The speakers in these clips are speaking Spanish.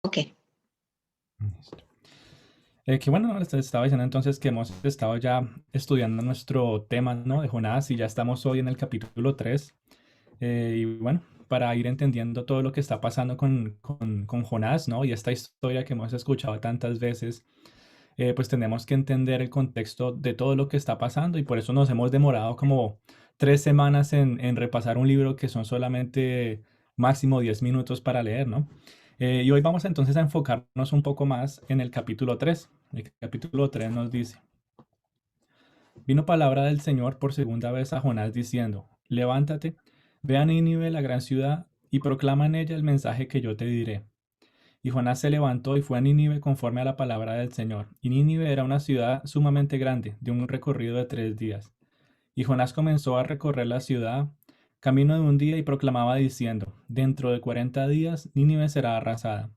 Ok. Listo. Que bueno, ¿no? Les estaba diciendo entonces que hemos estado ya estudiando nuestro tema, ¿no? De Jonás y ya estamos hoy en el capítulo 3. Y bueno, para ir entendiendo todo lo que está pasando con Jonás, ¿no? Y esta historia que hemos escuchado tantas veces, pues tenemos que entender el contexto de todo lo que está pasando y por eso nos hemos demorado como 3 semanas en repasar un libro que son solamente máximo 10 minutos para leer, ¿no? Y hoy vamos entonces a enfocarnos un poco más en el capítulo 3. El capítulo 3 nos dice, vino palabra del Señor por segunda vez a Jonás diciendo, levántate, ve a Nínive, la gran ciudad, y proclama en ella el mensaje que yo te diré. Y Jonás se levantó y fue a Nínive conforme a la palabra del Señor. Y Nínive era una ciudad sumamente grande, de un recorrido de 3 días. Y Jonás comenzó a recorrer la ciudad, camino de un día, y proclamaba diciendo, dentro de 40 días Nínive será arrasada.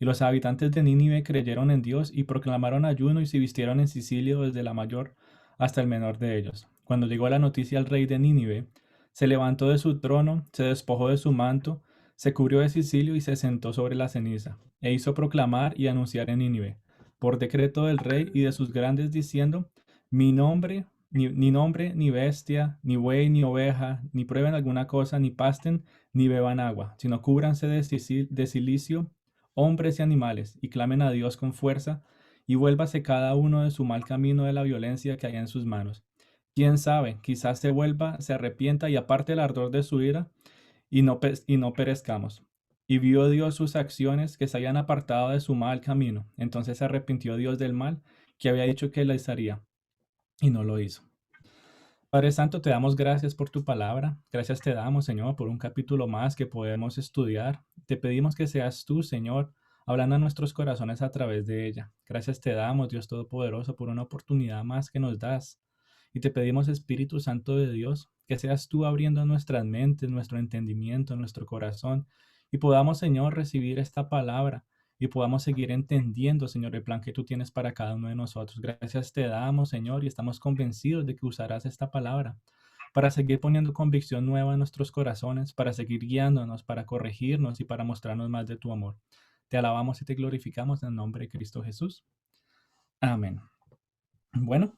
Y los habitantes de Nínive creyeron en Dios y proclamaron ayuno y se vistieron en silicio desde la mayor hasta el menor de ellos. Cuando llegó la noticia al rey de Nínive, se levantó de su trono, se despojó de su manto, se cubrió de silicio y se sentó sobre la ceniza, e hizo proclamar y anunciar en Nínive, por decreto del rey y de sus grandes, diciendo, mi nombre, ni nombre, ni bestia, ni buey, ni oveja, ni prueben alguna cosa, ni pasten, ni beban agua, sino cúbranse de silicio hombres y animales, y clamen a Dios con fuerza, y vuélvase cada uno de su mal camino de la violencia que hay en sus manos. Quién sabe, quizás se vuelva, se arrepienta y aparte el ardor de su ira, y no perezcamos. Y vio Dios sus acciones que se habían apartado de su mal camino. Entonces se arrepintió Dios del mal que había dicho que les haría, y no lo hizo. Padre Santo, te damos gracias por tu palabra. Gracias te damos, Señor, por un capítulo más que podemos estudiar. Te pedimos que seas tú, Señor, hablando a nuestros corazones a través de ella. Gracias te damos, Dios Todopoderoso, por una oportunidad más que nos das. Y te pedimos, Espíritu Santo de Dios, que seas tú abriendo nuestras mentes, nuestro entendimiento, nuestro corazón, y podamos, Señor, recibir esta palabra y podamos seguir entendiendo, Señor, el plan que tú tienes para cada uno de nosotros. Gracias te damos, Señor, y estamos convencidos de que usarás esta palabra para seguir poniendo convicción nueva en nuestros corazones, para seguir guiándonos, para corregirnos y para mostrarnos más de tu amor. Te alabamos y te glorificamos en el nombre de Cristo Jesús. Amén. Bueno,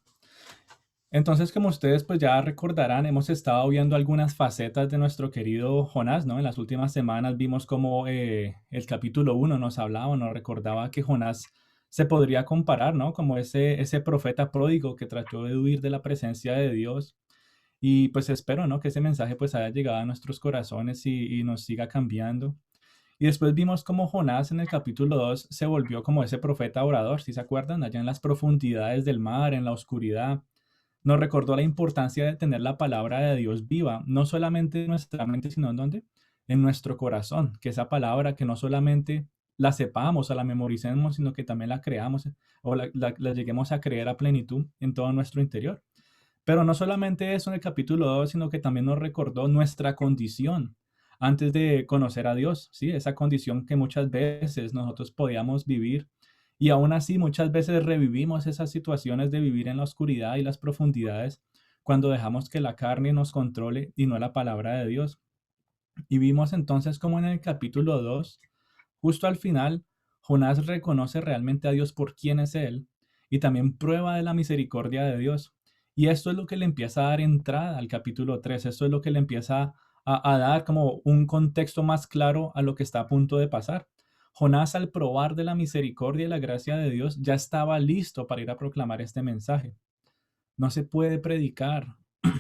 entonces, como ustedes pues ya recordarán, hemos estado viendo algunas facetas de nuestro querido Jonás, ¿no? En las últimas semanas vimos cómo el capítulo 1 nos hablaba, nos recordaba que Jonás se podría comparar, ¿no? Como ese profeta pródigo que trató de huir de la presencia de Dios. Y pues espero, ¿no? Que ese mensaje pues haya llegado a nuestros corazones y nos siga cambiando. Y después vimos cómo Jonás en el capítulo 2 se volvió como ese profeta orador, ¿si se acuerdan? Allá en las profundidades del mar, en la oscuridad nos recordó la importancia de tener la palabra de Dios viva, no solamente en nuestra mente, sino en dónde? En nuestro corazón, que esa palabra que no solamente la sepamos o la memoricemos, sino que también la creamos o la lleguemos a creer a plenitud en todo nuestro interior. Pero no solamente eso en el capítulo 2, sino que también nos recordó nuestra condición antes de conocer a Dios, ¿sí? Esa condición que muchas veces nosotros podíamos vivir y aún así muchas veces revivimos esas situaciones de vivir en la oscuridad y las profundidades cuando dejamos que la carne nos controle y no la palabra de Dios. Y vimos entonces como en el capítulo 2, justo al final, Jonás reconoce realmente a Dios por quién es Él y también prueba de la misericordia de Dios. Y esto es lo que le empieza a dar entrada al capítulo 3. Esto es lo que le empieza a dar como un contexto más claro a lo que está a punto de pasar. Jonás, al probar de la misericordia y la gracia de Dios, ya estaba listo para ir a proclamar este mensaje. No se puede predicar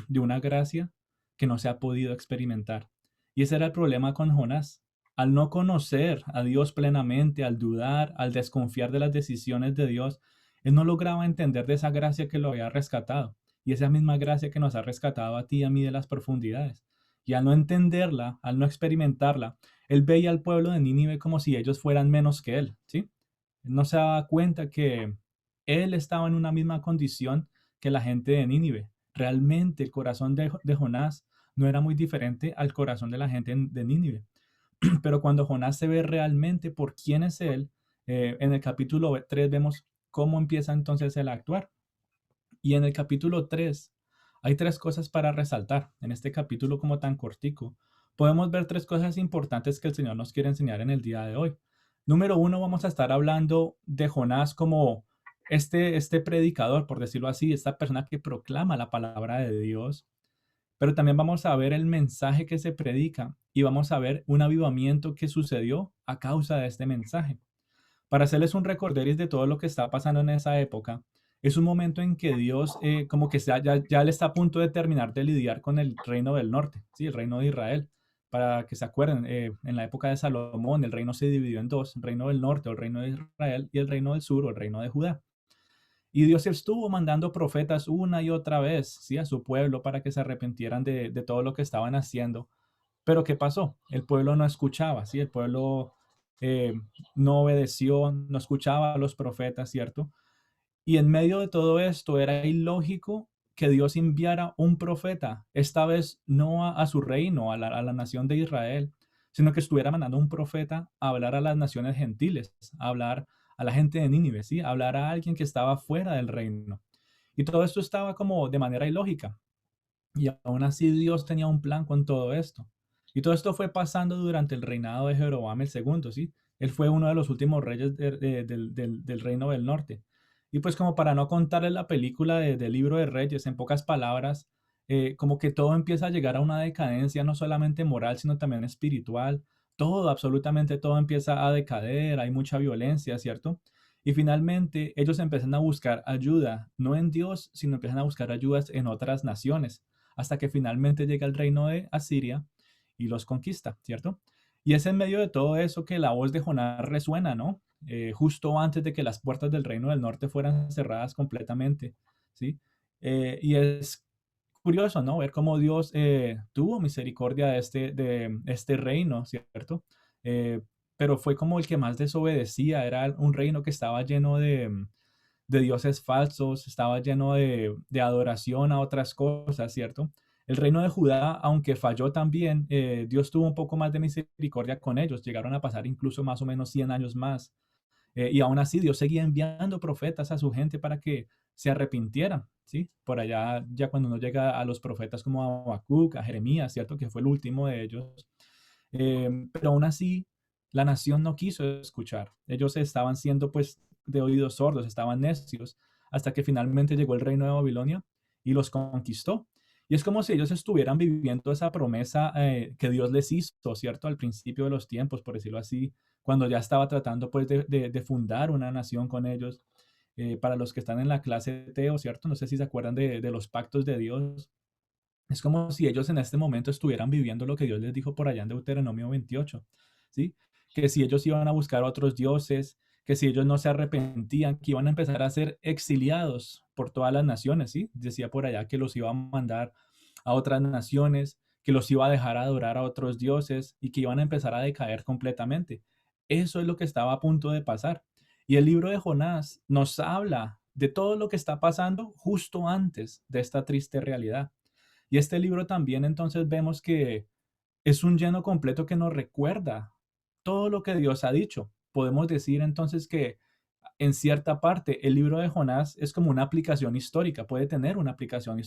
de una gracia que no se ha podido experimentar. Y ese era el problema con Jonás. Al no conocer a Dios plenamente, al dudar, al desconfiar de las decisiones de Dios, él no lograba entender de esa gracia que lo había rescatado. Y esa misma gracia que nos ha rescatado a ti y a mí de las profundidades. Y al no entenderla, al no experimentarla, él veía al pueblo de Nínive como si ellos fueran menos que él, ¿sí? Él no se daba cuenta que él estaba en una misma condición que la gente de Nínive. Realmente el corazón de Jonás no era muy diferente al corazón de la gente de Nínive. Pero cuando Jonás se ve realmente por quién es él, en el capítulo 3 vemos cómo empieza entonces el actuar. Y en el capítulo 3 hay tres cosas para resaltar. En este capítulo como tan cortico, podemos ver tres cosas importantes que el Señor nos quiere enseñar en el día de hoy. Número uno, vamos a estar hablando de Jonás como este predicador, por decirlo así, esta persona que proclama la palabra de Dios, pero también vamos a ver el mensaje que se predica y vamos a ver un avivamiento que sucedió a causa de este mensaje. Para hacerles un recorderis de todo lo que está pasando en esa época, es un momento en que Dios como que ya le está a punto de terminar de lidiar con el reino del norte, ¿sí? El reino de Israel. Para que se acuerden, en la época de Salomón el reino se dividió en dos, el reino del norte o el reino de Israel y el reino del sur o el reino de Judá. Y Dios estuvo mandando profetas una y otra vez, ¿sí? A su pueblo para que se arrepintieran de todo lo que estaban haciendo. Pero ¿qué pasó? El pueblo no escuchaba, ¿sí? El pueblo eh, no obedeció, no escuchaba a los profetas, ¿cierto? Y en medio de todo esto era ilógico que Dios enviara un profeta, esta vez no a su reino, a la nación de Israel, sino que estuviera mandando un profeta a hablar a las naciones gentiles, a hablar a la gente de Nínive, ¿sí? A hablar a alguien que estaba fuera del reino. Y todo esto estaba como de manera ilógica. Y aún así Dios tenía un plan con todo esto. Y todo esto fue pasando durante el reinado de Jeroboam el segundo, ¿sí? Él fue uno de los últimos reyes del reino del norte. Y pues como para no contarles la película del libro de Reyes, en pocas palabras, como que todo empieza a llegar a una decadencia no solamente moral, sino también espiritual. Todo, absolutamente todo empieza a decader, hay mucha violencia, ¿cierto? Y finalmente ellos empiezan a buscar ayuda, no en Dios, sino empiezan a buscar ayudas en otras naciones hasta que finalmente llega el reino de Asiria y los conquista, ¿cierto? Y es en medio de todo eso que la voz de Jonás resuena, ¿no? Justo antes de que las puertas del reino del norte fueran cerradas completamente, ¿sí? Y es curioso, ¿no? Ver cómo Dios tuvo misericordia de este reino, ¿cierto? Eh, pero fue como el que más desobedecía, era un reino que estaba lleno de dioses falsos, estaba lleno de adoración a otras cosas, ¿cierto? El reino de Judá, aunque falló también, Dios tuvo un poco más de misericordia con ellos, llegaron a pasar incluso más o menos 100 años más, y aún así Dios seguía enviando profetas a su gente para que se arrepintieran, ¿sí? Por allá, ya cuando uno llega a los profetas como a Habacuc, a Jeremías, ¿cierto? Que fue el último de ellos, pero aún así, la nación no quiso escuchar. Ellos estaban siendo pues de oídos sordos, estaban necios, hasta que finalmente llegó el reino de Babilonia y los conquistó. Y es como si ellos estuvieran viviendo esa promesa que Dios les hizo, ¿cierto? Al principio de los tiempos, por decirlo así, cuando ya estaba tratando pues de fundar una nación con ellos. Para los que están en la clase Teo, ¿cierto? No sé si se acuerdan de los pactos de Dios. Es como si ellos en este momento estuvieran viviendo lo que Dios les dijo por allá en Deuteronomio 28, ¿sí? Que si ellos iban a buscar otros dioses, que si ellos no se arrepentían, que iban a empezar a ser exiliados por todas las naciones, ¿sí? Decía por allá que los iba a mandar a otras naciones, que los iba a dejar adorar a otros dioses y que iban a empezar a decaer completamente. Eso es lo que estaba a punto de pasar. Y el libro de Jonás nos habla de todo lo que está pasando justo antes de esta triste realidad. Y este libro también entonces vemos que es un lleno completo que nos recuerda todo lo que Dios ha dicho. Podemos decir entonces que en cierta parte el libro de Jonás es como una aplicación histórica, puede tener una aplicación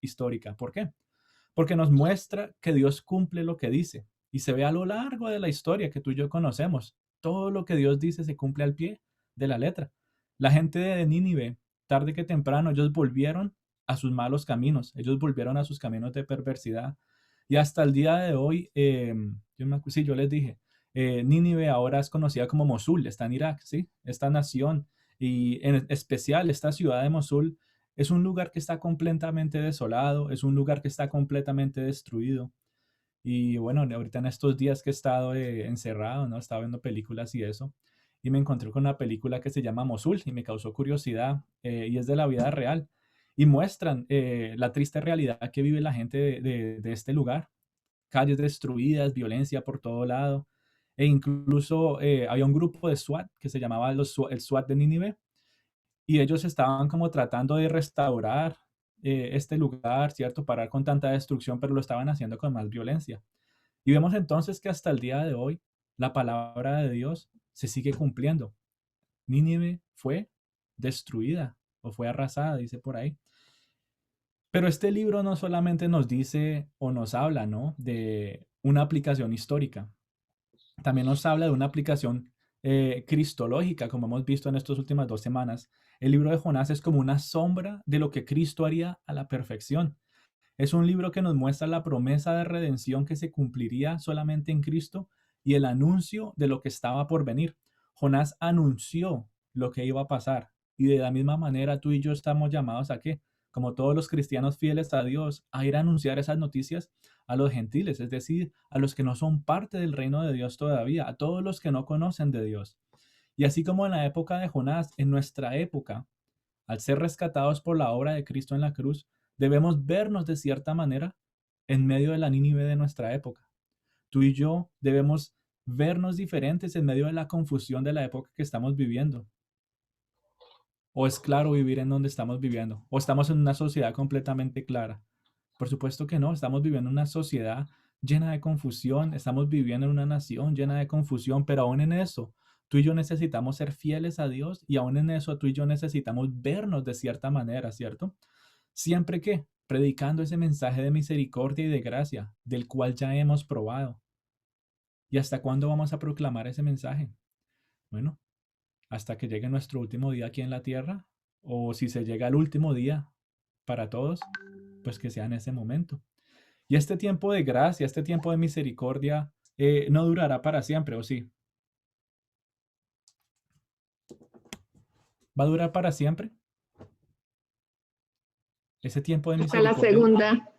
histórica. ¿Por qué? Porque nos muestra que Dios cumple lo que dice y se ve a lo largo de la historia que tú y yo conocemos. Todo lo que Dios dice se cumple al pie de la letra. La gente de Nínive, tarde que temprano, ellos volvieron a sus malos caminos, ellos volvieron a sus caminos de perversidad. Y hasta el día de hoy, sí, yo les dije, Nínive ahora es conocida como Mosul, está en Irak, ¿sí? Esta nación y en especial esta ciudad de Mosul es un lugar que está completamente desolado, es un lugar que está completamente destruido. Y bueno, ahorita en estos días que he estado encerrado, ¿no? Estaba viendo películas y eso, y me encontré con una película que se llama Mosul y me causó curiosidad, y es de la vida real. Y muestran la triste realidad que vive la gente de este lugar. Calles destruidas, violencia por todo lado. E incluso había un grupo de SWAT que se llamaba el SWAT de Nínive, y ellos estaban como tratando de restaurar este lugar, ¿cierto? Parar con tanta destrucción, pero lo estaban haciendo con más violencia. Y vemos entonces que hasta el día de hoy la palabra de Dios se sigue cumpliendo. Nínive fue destruida o fue arrasada, dice por ahí. Pero este libro no solamente nos dice o nos habla, ¿no? De una aplicación histórica, también nos habla de una aplicación cristológica, como hemos visto en estas últimas 2 semanas. El libro de Jonás es como una sombra de lo que Cristo haría a la perfección. Es un libro que nos muestra la promesa de redención que se cumpliría solamente en Cristo y el anuncio de lo que estaba por venir. Jonás anunció lo que iba a pasar y de la misma manera tú y yo estamos llamados a qué, como todos los cristianos fieles a Dios, a ir a anunciar esas noticias a los gentiles, es decir, a los que no son parte del reino de Dios todavía, a todos los que no conocen de Dios. Y así como en la época de Jonás, en nuestra época, al ser rescatados por la obra de Cristo en la cruz, debemos vernos de cierta manera en medio de la Nínive de nuestra época. Tú y yo debemos vernos diferentes en medio de la confusión de la época que estamos viviendo. ¿O es claro vivir en donde estamos viviendo? ¿O estamos en una sociedad completamente clara? Por supuesto que no, estamos viviendo en una sociedad llena de confusión, estamos viviendo en una nación llena de confusión, pero aún en eso, tú y yo necesitamos ser fieles a Dios y aún en eso tú y yo necesitamos vernos de cierta manera, ¿cierto? Siempre que predicando ese mensaje de misericordia y de gracia, del cual ya hemos probado. ¿Y hasta cuándo vamos a proclamar ese mensaje? Bueno, hasta que llegue nuestro último día aquí en la tierra, o si se llega al último día para todos, pues que sea en ese momento. Y este tiempo de gracia, este tiempo de misericordia, no durará para siempre, ¿o sí? ¿Va a durar para siempre? Ese tiempo de Hasta la misericordia. segunda,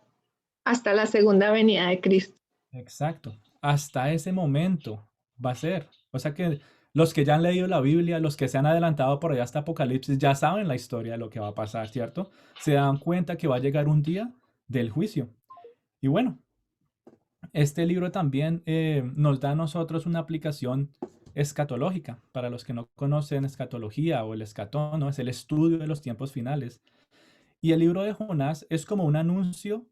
hasta la segunda venida de Cristo. Exacto. Hasta ese momento va a ser. O sea que los que ya han leído la Biblia, los que se han adelantado por allá hasta Apocalipsis, ya saben la historia de lo que va a pasar, ¿cierto? Se dan cuenta que va a llegar un día del juicio. Y bueno, este libro también nos da a nosotros una aplicación escatológica. Para los que no conocen escatología o el escatón, ¿no? Es el estudio de los tiempos finales. Y el libro de Jonás es como un anuncio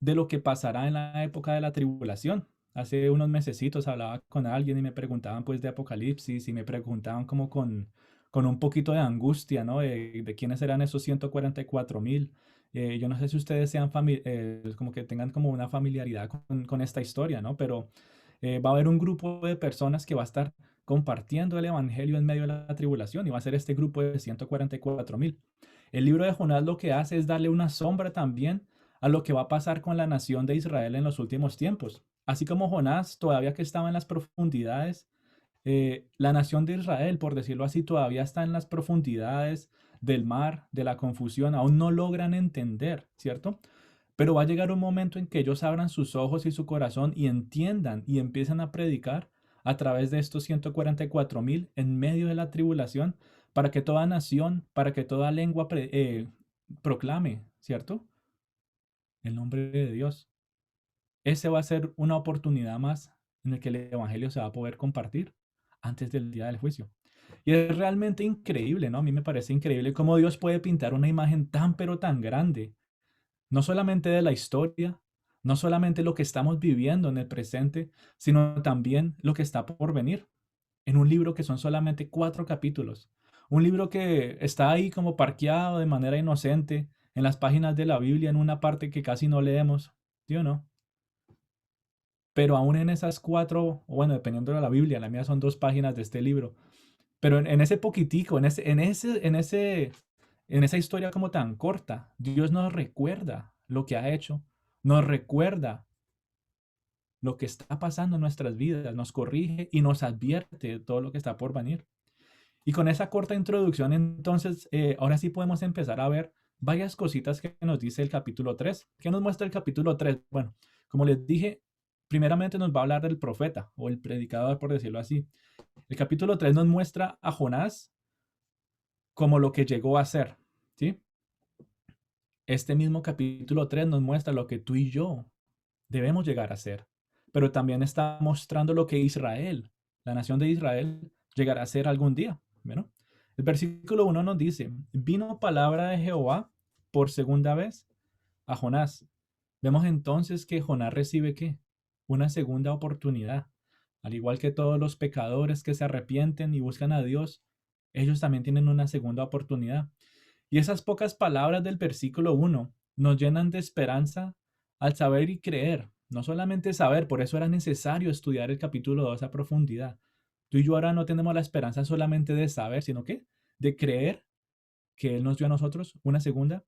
de lo que pasará en la época de la tribulación. Hace unos mesecitos hablaba con alguien y me preguntaban pues de Apocalipsis y me preguntaban como con un poquito de angustia, ¿no? De quiénes eran esos 144,000. Yo no sé si ustedes sean como que tengan como una familiaridad con esta historia, ¿no? Pero va a haber un grupo de personas que va a estar compartiendo el evangelio en medio de la tribulación y va a ser este grupo de 144,000. El libro de Jonás lo que hace es darle una sombra también a lo que va a pasar con la nación de Israel en los últimos tiempos. Así como Jonás, todavía que estaba en las profundidades, la nación de Israel, por decirlo así, todavía está en las profundidades del mar, de la confusión, aún no logran entender, ¿cierto? Pero va a llegar un momento en que ellos abran sus ojos y su corazón y entiendan y empiezan a predicar a través de estos 144,000 en medio de la tribulación para que toda nación, para que toda lengua proclame, ¿cierto? El nombre de Dios. Ese va a ser una oportunidad más en el que el evangelio se va a poder compartir antes del día del juicio. Y es realmente increíble, ¿no? A mí me parece increíble cómo Dios puede pintar una imagen tan pero tan grande, no solamente de la historia, no solamente lo que estamos viviendo en el presente, sino también lo que está por venir, en un libro que son solamente 4 capítulos. Un libro que está ahí como parqueado de manera inocente en las páginas de la Biblia, en una parte que casi no leemos, ¿sí o no? Pero aún en esas 4, o bueno, dependiendo de la Biblia, la mía son 2 páginas de este libro, pero en ese poquitico, en esa historia como tan corta, Dios nos recuerda lo que ha hecho, nos recuerda lo que está pasando en nuestras vidas, nos corrige y nos advierte de todo lo que está por venir. Y con esa corta introducción, entonces, ahora sí podemos empezar a ver varias cositas que nos dice el capítulo 3. ¿Qué nos muestra el capítulo 3? Bueno, como les dije, primeramente nos va a hablar del profeta o el predicador, por decirlo así. El capítulo 3 nos muestra a Jonás como lo que llegó a ser, ¿sí? Este mismo capítulo 3 nos muestra lo que tú y yo debemos llegar a ser, pero también está mostrando lo que Israel, la nación de Israel, llegará a ser algún día. Bueno, el versículo 1 nos dice, vino palabra de Jehová por segunda vez a Jonás. Vemos entonces que Jonás recibe ¿qué? Una segunda oportunidad. Al igual que todos los pecadores que se arrepienten y buscan a Dios, ellos también tienen una segunda oportunidad. Y esas pocas palabras del versículo 1 nos llenan de esperanza al saber y creer. No solamente saber, por eso era necesario estudiar el capítulo 2 a profundidad. Tú y yo ahora no tenemos la esperanza solamente de saber, sino que de creer que Él nos dio a nosotros una segunda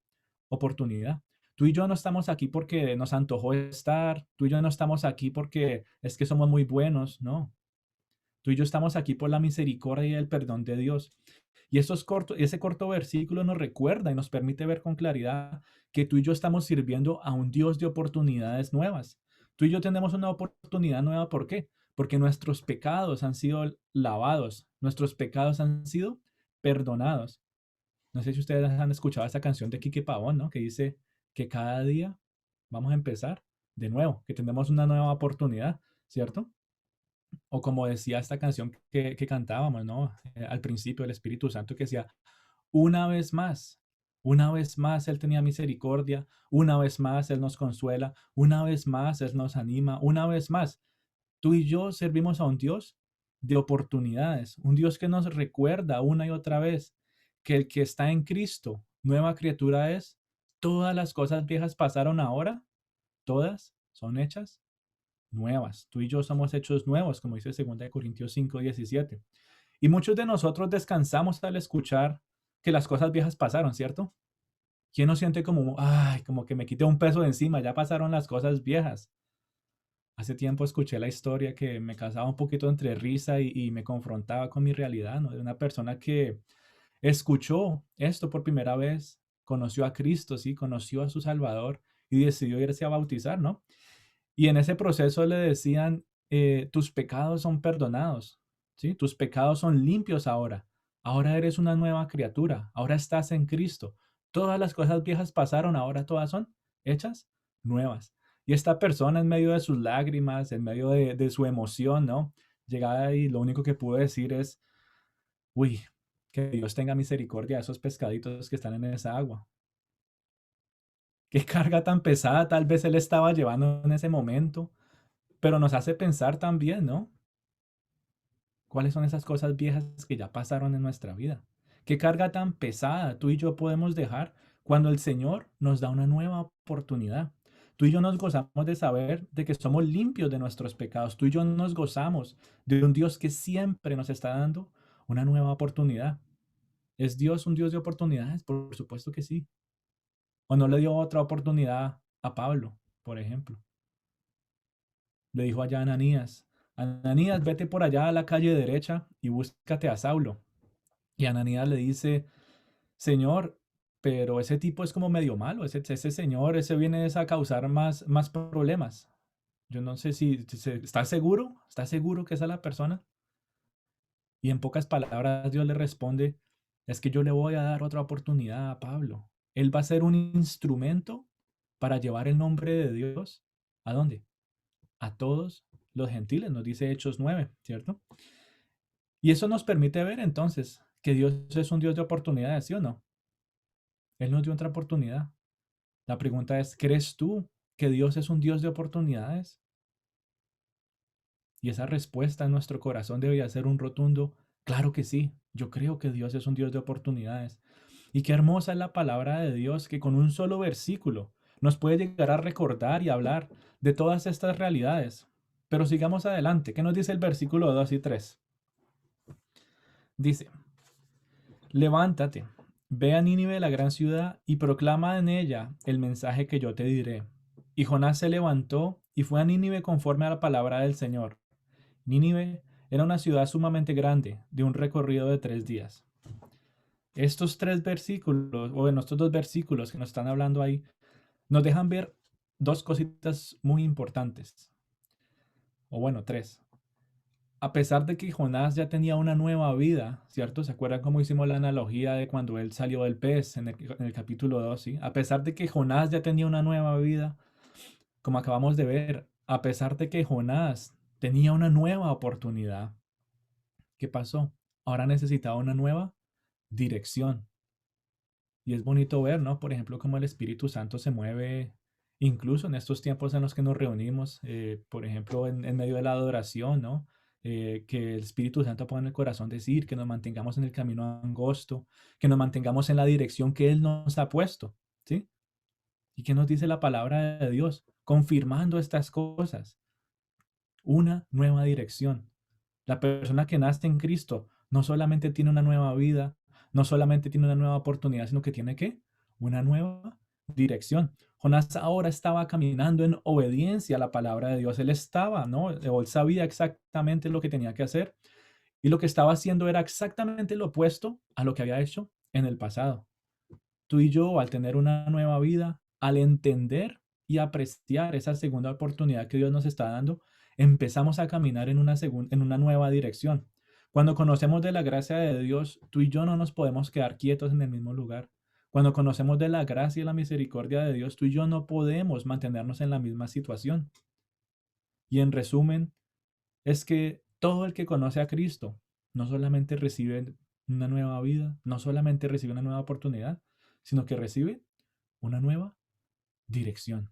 oportunidad. Tú y yo no estamos aquí porque nos antojó estar, tú y yo no estamos aquí porque es que somos muy buenos, no. Tú y yo estamos aquí por la misericordia y el perdón de Dios. Y ese corto versículo nos recuerda y nos permite ver con claridad que tú y yo estamos sirviendo a un Dios de oportunidades nuevas. Tú y yo tenemos una oportunidad nueva, ¿por qué? Porque nuestros pecados han sido lavados, nuestros pecados han sido perdonados. No sé si ustedes han escuchado esa canción de Quique Pavón, ¿no? Que dice que cada día vamos a empezar de nuevo, que tenemos una nueva oportunidad, ¿cierto? O como decía esta canción que cantábamos, ¿no? Al principio, el Espíritu Santo que decía, una vez más Él tenía misericordia, una vez más Él nos consuela, una vez más Él nos anima, una vez más. Tú y yo servimos a un Dios de oportunidades, un Dios que nos recuerda una y otra vez que el que está en Cristo, nueva criatura es, todas las cosas viejas pasaron ahora, todas son hechas nuevas. Tú y yo somos hechos nuevos, como dice 2 Corintios 5:17. Y muchos de nosotros descansamos al escuchar que las cosas viejas pasaron, ¿cierto? ¿Quién no siente como, ay, como que me quité un peso de encima, ya pasaron las cosas viejas? Hace tiempo escuché la historia que me causaba un poquito entre risa y me confrontaba con mi realidad, ¿no? De una persona que escuchó esto por primera vez, conoció a Cristo, sí, conoció a su Salvador y decidió irse a bautizar, ¿no? Y en ese proceso le decían, tus pecados son perdonados, ¿sí? Tus pecados son limpios ahora. Ahora eres una nueva criatura, ahora estás en Cristo. Todas las cosas viejas pasaron, ahora todas son hechas nuevas. Y esta persona en medio de sus lágrimas, en medio de su emoción, ¿no? Llegaba y lo único que pudo decir es, uy, que Dios tenga misericordia de esos pescaditos que están en esa agua. Qué carga tan pesada tal vez él estaba llevando en ese momento, pero nos hace pensar también, ¿no? ¿Cuáles son esas cosas viejas que ya pasaron en nuestra vida? ¿Qué carga tan pesada tú y yo podemos dejar cuando el Señor nos da una nueva oportunidad? Tú y yo nos gozamos de saber de que somos limpios de nuestros pecados. Tú y yo nos gozamos de un Dios que siempre nos está dando una nueva oportunidad. ¿Es Dios un Dios de oportunidades? Por supuesto que sí. ¿O no le dio otra oportunidad a Pablo, por ejemplo? Le dijo allá a Ananías, Ananías, vete por allá a la calle derecha y búscate a Saulo. Y Ananías le dice, Señor, pero ese tipo es como medio malo, ese señor, ese viene a causar más problemas. Yo no sé si ¿estás seguro? ¿Estás seguro que esa es la persona? Y en pocas palabras Dios le responde, es que yo le voy a dar otra oportunidad a Pablo. Él va a ser un instrumento para llevar el nombre de Dios. ¿A dónde? A todos los gentiles, nos dice Hechos 9, ¿cierto? Y eso nos permite ver entonces que Dios es un Dios de oportunidades, ¿sí o no? Él nos dio otra oportunidad. La pregunta es, ¿crees tú que Dios es un Dios de oportunidades? Y esa respuesta en nuestro corazón debería ser un rotundo, claro que sí, yo creo que Dios es un Dios de oportunidades. Y qué hermosa es la palabra de Dios que con un solo versículo nos puede llegar a recordar y hablar de todas estas realidades. Pero sigamos adelante. ¿Qué nos dice el versículo 2 y 3? Dice, levántate, ve a Nínive, la gran ciudad, y proclama en ella el mensaje que yo te diré. Y Jonás se levantó y fue a Nínive conforme a la palabra del Señor. Nínive era una ciudad sumamente grande, de un recorrido de 3 días. Estos tres versículos, o bueno, estos dos versículos que nos están hablando ahí, nos dejan ver dos cositas muy importantes. O bueno, tres. A pesar de que Jonás ya tenía una nueva vida, ¿cierto? ¿Se acuerdan cómo hicimos la analogía de cuando él salió del pez en el capítulo 2? ¿Sí? A pesar de que Jonás ya tenía una nueva vida, como acabamos de ver, a pesar de que Jonás tenía una nueva oportunidad, ¿qué pasó? Ahora necesitaba una nueva dirección. Y es bonito ver, ¿no? Por ejemplo, cómo el Espíritu Santo se mueve incluso en estos tiempos en los que nos reunimos, por ejemplo, en medio de la adoración, ¿no? Que el Espíritu Santo pone en el corazón decir que nos mantengamos en el camino angosto, que nos mantengamos en la dirección que Él nos ha puesto, ¿sí? ¿Y qué nos dice la palabra de Dios? Confirmando estas cosas, una nueva dirección. La persona que nace en Cristo no solamente tiene una nueva vida, no solamente tiene una nueva oportunidad, sino que tiene ¿qué? Una nueva dirección. Jonás ahora estaba caminando en obediencia a la palabra de Dios. Él estaba, ¿no? Él sabía exactamente lo que tenía que hacer y lo que estaba haciendo era exactamente lo opuesto a lo que había hecho en el pasado. Tú y yo, al tener una nueva vida, al entender y apreciar esa segunda oportunidad que Dios nos está dando, empezamos a caminar en en una nueva dirección. Cuando conocemos de la gracia de Dios, tú y yo no nos podemos quedar quietos en el mismo lugar. Cuando conocemos de la gracia y la misericordia de Dios, tú y yo no podemos mantenernos en la misma situación. Y en resumen, es que todo el que conoce a Cristo no solamente recibe una nueva vida, no solamente recibe una nueva oportunidad, sino que recibe una nueva dirección.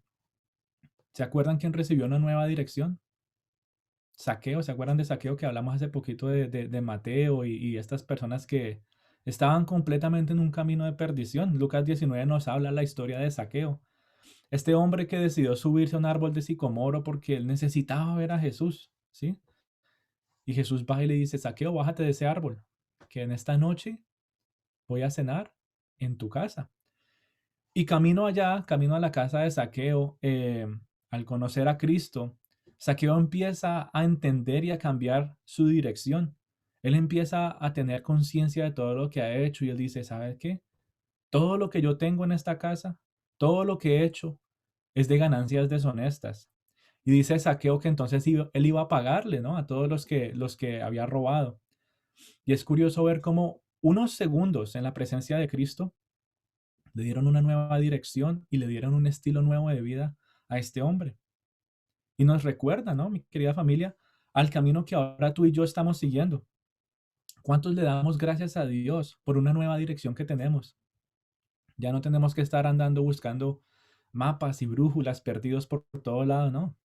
¿Se acuerdan quién recibió una nueva dirección? Saqueo, ¿se acuerdan de Saqueo que hablamos hace poquito de Mateo y estas personas que estaban completamente en un camino de perdición? Lucas 19 nos habla la historia de Saqueo. Este hombre que decidió subirse a un árbol de sicomoro porque él necesitaba ver a Jesús, ¿sí? Y Jesús baja y le dice, Saqueo, bájate de ese árbol, que en esta noche voy a cenar en tu casa. Y camino allá, camino a la casa de Saqueo, al conocer a Cristo, Saqueo empieza a entender y a cambiar su dirección. Él empieza a tener conciencia de todo lo que ha hecho y él dice, ¿sabes qué? Todo lo que yo tengo en esta casa, todo lo que he hecho es de ganancias deshonestas. Y dice Saqueo que entonces él iba a pagarle, ¿no? A todos los que había robado. Y es curioso ver cómo unos segundos en la presencia de Cristo le dieron una nueva dirección y le dieron un estilo nuevo de vida a este hombre. Y nos recuerda, ¿no? Mi querida familia, al camino que ahora tú y yo estamos siguiendo. ¿Cuántos le damos gracias a Dios por una nueva dirección que tenemos? Ya no tenemos que estar andando buscando mapas y brújulas perdidos por todo lado, ¿no?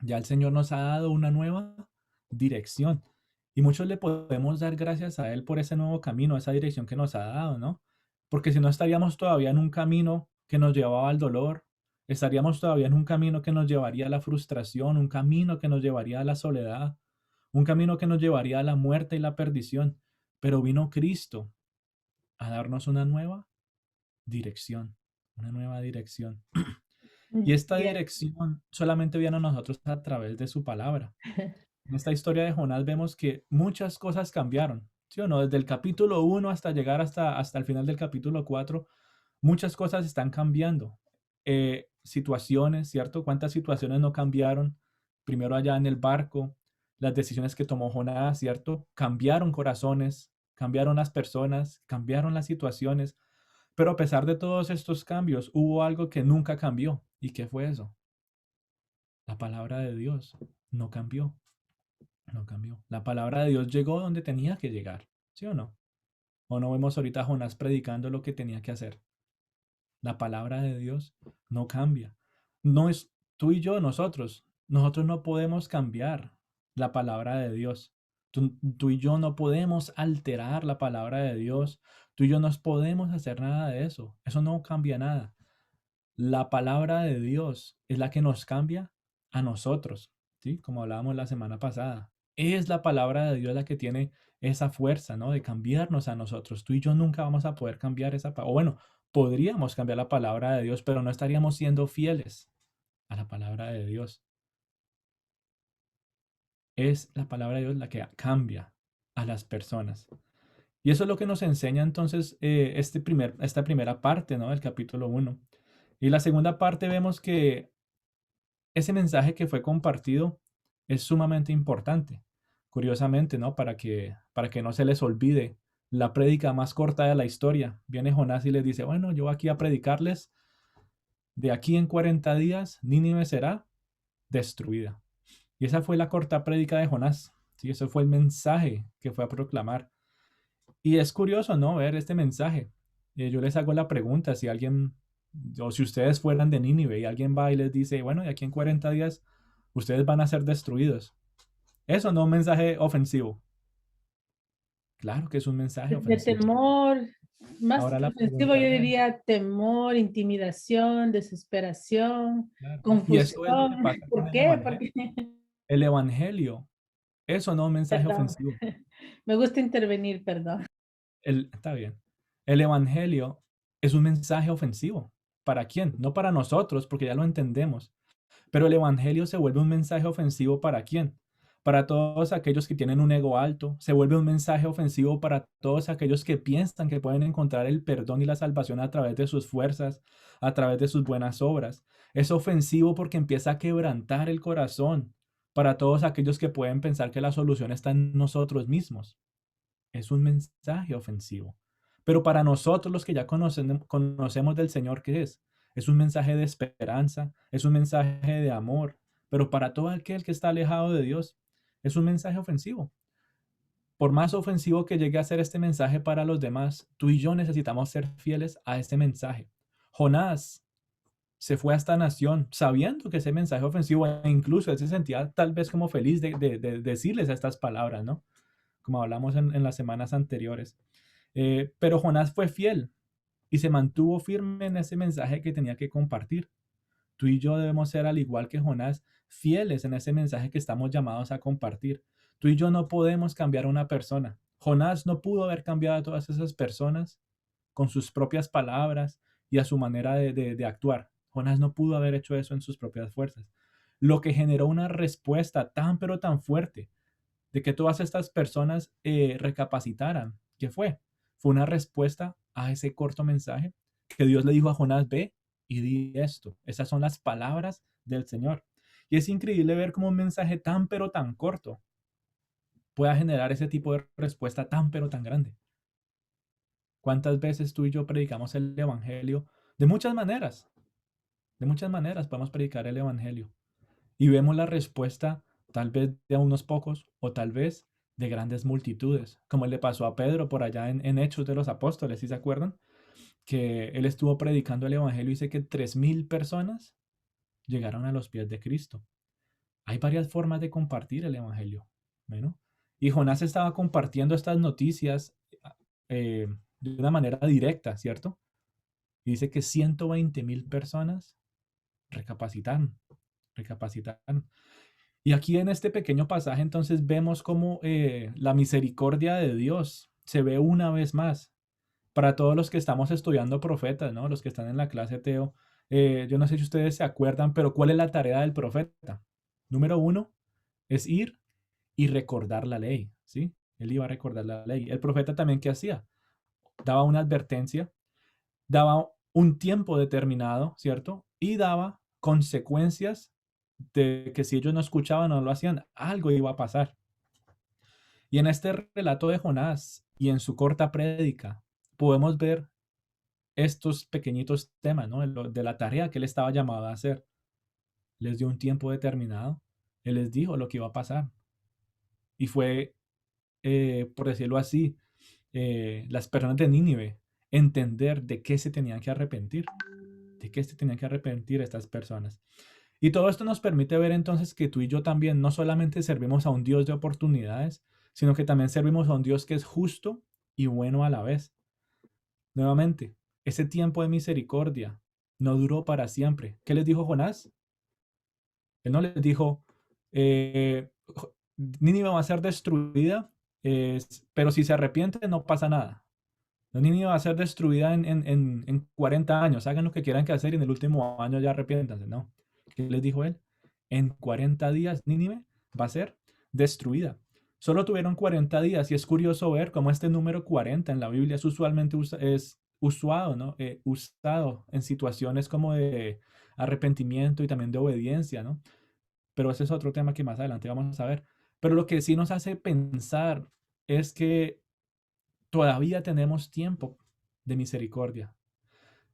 Ya el Señor nos ha dado una nueva dirección y muchos le podemos dar gracias a Él por ese nuevo camino, esa dirección que nos ha dado, ¿no? Porque si no estaríamos todavía en un camino que nos llevaba al dolor, estaríamos todavía en un camino que nos llevaría a la frustración, un camino que nos llevaría a la soledad, un camino que nos llevaría a la muerte y la perdición. Pero vino Cristo a darnos una nueva dirección, una nueva dirección. Y esta Ya. dirección solamente viene a nosotros a través de su palabra. En esta historia de Jonás vemos que muchas cosas cambiaron, ¿sí o no? Desde el capítulo 1 hasta llegar hasta el final del capítulo 4, muchas cosas están cambiando. Situaciones, ¿cierto? ¿Cuántas situaciones no cambiaron? Primero allá en el barco, las decisiones que tomó Jonás, ¿cierto? Cambiaron corazones, cambiaron las personas, cambiaron las situaciones, pero a pesar de todos estos cambios, hubo algo que nunca cambió. ¿Y qué fue eso? La palabra de Dios no cambió. No cambió. La palabra de Dios llegó donde tenía que llegar, ¿sí o no? O no vemos ahorita a Jonás predicando lo que tenía que hacer. La palabra de Dios no cambia. No es tú y yo, nosotros. Nosotros no podemos cambiar la palabra de Dios. Tú y yo no podemos alterar la palabra de Dios. Tú y yo no podemos hacer nada de eso. Eso no cambia nada. La palabra de Dios es la que nos cambia a nosotros, ¿sí? Como hablábamos la semana pasada. Es la palabra de Dios la que tiene esa fuerza, ¿no? De cambiarnos a nosotros. Tú y yo nunca vamos a poder cambiar esa palabra. O bueno, podríamos cambiar la palabra de Dios, pero no estaríamos siendo fieles a la palabra de Dios. Es la palabra de Dios la que cambia a las personas. Y eso es lo que nos enseña entonces esta primera parte, ¿no? Del capítulo 1. Y la segunda parte vemos que ese mensaje que fue compartido es sumamente importante. Curiosamente, ¿no? Para que no se les olvide la prédica más corta de la historia. Viene Jonás y les dice, bueno, yo aquí a predicarles, de aquí en 40 días, Nínive será destruida. Y esa fue la corta prédica de Jonás. Sí, eso fue el mensaje que fue a proclamar. Y es curioso, ¿no? Ver este mensaje. Yo les hago la pregunta, si alguien, o si ustedes fueran de Nínive y alguien va y les dice, bueno, de aquí en 40 días ustedes van a ser destruidos. Eso no es un mensaje ofensivo. Claro que es un mensaje De ofensivo. temor, más Ahora la ofensivo, pregunta yo es, diría temor, intimidación, desesperación, claro, y eso es lo que confusión. pasa con ¿Por el qué? Evangelio. Porque El Evangelio ¿Eso no es un mensaje Perdón. ofensivo? Me gusta intervenir, perdón. Está bien. El evangelio es un mensaje ofensivo. ¿Para quién? No para nosotros, porque ya lo entendemos. Pero el evangelio se vuelve un mensaje ofensivo ¿para quién? Para todos aquellos que tienen un ego alto. Se vuelve un mensaje ofensivo para todos aquellos que piensan que pueden encontrar el perdón y la salvación a través de sus fuerzas, a través de sus buenas obras. Es ofensivo porque empieza a quebrantar el corazón para todos aquellos que pueden pensar que la solución está en nosotros mismos. Es un mensaje ofensivo. Pero para nosotros los que ya conocemos del Señor, ¿qué es? Es un mensaje de esperanza, es un mensaje de amor. Pero para todo aquel que está alejado de Dios, es un mensaje ofensivo. Por más ofensivo que llegue a ser este mensaje para los demás, tú y yo necesitamos ser fieles a este mensaje. Jonás se fue a esta nación sabiendo que ese mensaje ofensivo, e incluso él se sentía tal vez como feliz de decirles estas palabras, ¿no? Como hablamos en las semanas anteriores. Pero Jonás fue fiel y se mantuvo firme en ese mensaje que tenía que compartir. Tú y yo debemos ser, al igual que Jonás, fieles en ese mensaje que estamos llamados a compartir. Tú y yo no podemos cambiar a una persona. Jonás no pudo haber cambiado a todas esas personas con sus propias palabras y a su manera de actuar. Jonás no pudo haber hecho eso en sus propias fuerzas. Lo que generó una respuesta tan pero tan fuerte de que todas estas personas recapacitaran. ¿Qué fue? Fue una respuesta a ese corto mensaje que Dios le dijo a Jonás: ve y di esto. Esas son las palabras del Señor. Y es increíble ver cómo un mensaje tan pero tan corto pueda generar ese tipo de respuesta tan pero tan grande. ¿Cuántas veces tú y yo predicamos el Evangelio? De muchas maneras. De muchas maneras podemos predicar el Evangelio. Y vemos la respuesta tal vez de unos pocos o tal vez de grandes multitudes, como le pasó a Pedro por allá en Hechos de los Apóstoles, ¿sí se acuerdan? Que él estuvo predicando el Evangelio y dice que 3,000 personas llegaron a los pies de Cristo. Hay varias formas de compartir el Evangelio, ¿no? Y Jonás estaba compartiendo estas noticias eh, de una manera directa, ¿cierto? Y dice que 120,000 personas recapacitaron, recapacitaron. Y aquí en este pequeño pasaje entonces vemos cómo la misericordia de Dios se ve una vez más para todos los que estamos estudiando profetas, ¿no? Los que están en la clase Teo. Yo no sé si ustedes se acuerdan, pero ¿cuál es la tarea del profeta? Número uno es ir y recordar la ley, ¿sí? Él iba a recordar la ley. El profeta también, ¿qué hacía? Daba una advertencia, daba un tiempo determinado, ¿cierto? Y daba consecuencias de que si ellos no escuchaban o no lo hacían, algo iba a pasar. Y en este relato de Jonás y en su corta prédica, podemos ver estos pequeñitos temas, ¿no? De la tarea que él estaba llamado a hacer. Les dio un tiempo determinado. Él les dijo lo que iba a pasar. Y fue, por decirlo así, las personas de Nínive entender de qué se tenían que arrepentir. De qué se tenían que arrepentir estas personas. Y todo esto nos permite ver entonces que tú y yo también no solamente servimos a un Dios de oportunidades, sino que también servimos a un Dios que es justo y bueno a la vez. Nuevamente, ese tiempo de misericordia no duró para siempre. ¿Qué les dijo Jonás? Él no les dijo, Nínive va a ser destruida, pero si se arrepiente no pasa nada. Nínive va a ser destruida en 40 años. Hagan lo que quieran que hacer y en el último año ya arrepiéntanse. No. ¿Qué les dijo él? En 40 días Nínive va a ser destruida. Solo tuvieron 40 días y es curioso ver cómo este número 40 en la Biblia es usualmente usado, ¿no? Usado en situaciones como de arrepentimiento y también de obediencia, ¿no? Pero ese es otro tema que más adelante vamos a ver. Pero lo que sí nos hace pensar es que todavía tenemos tiempo de misericordia.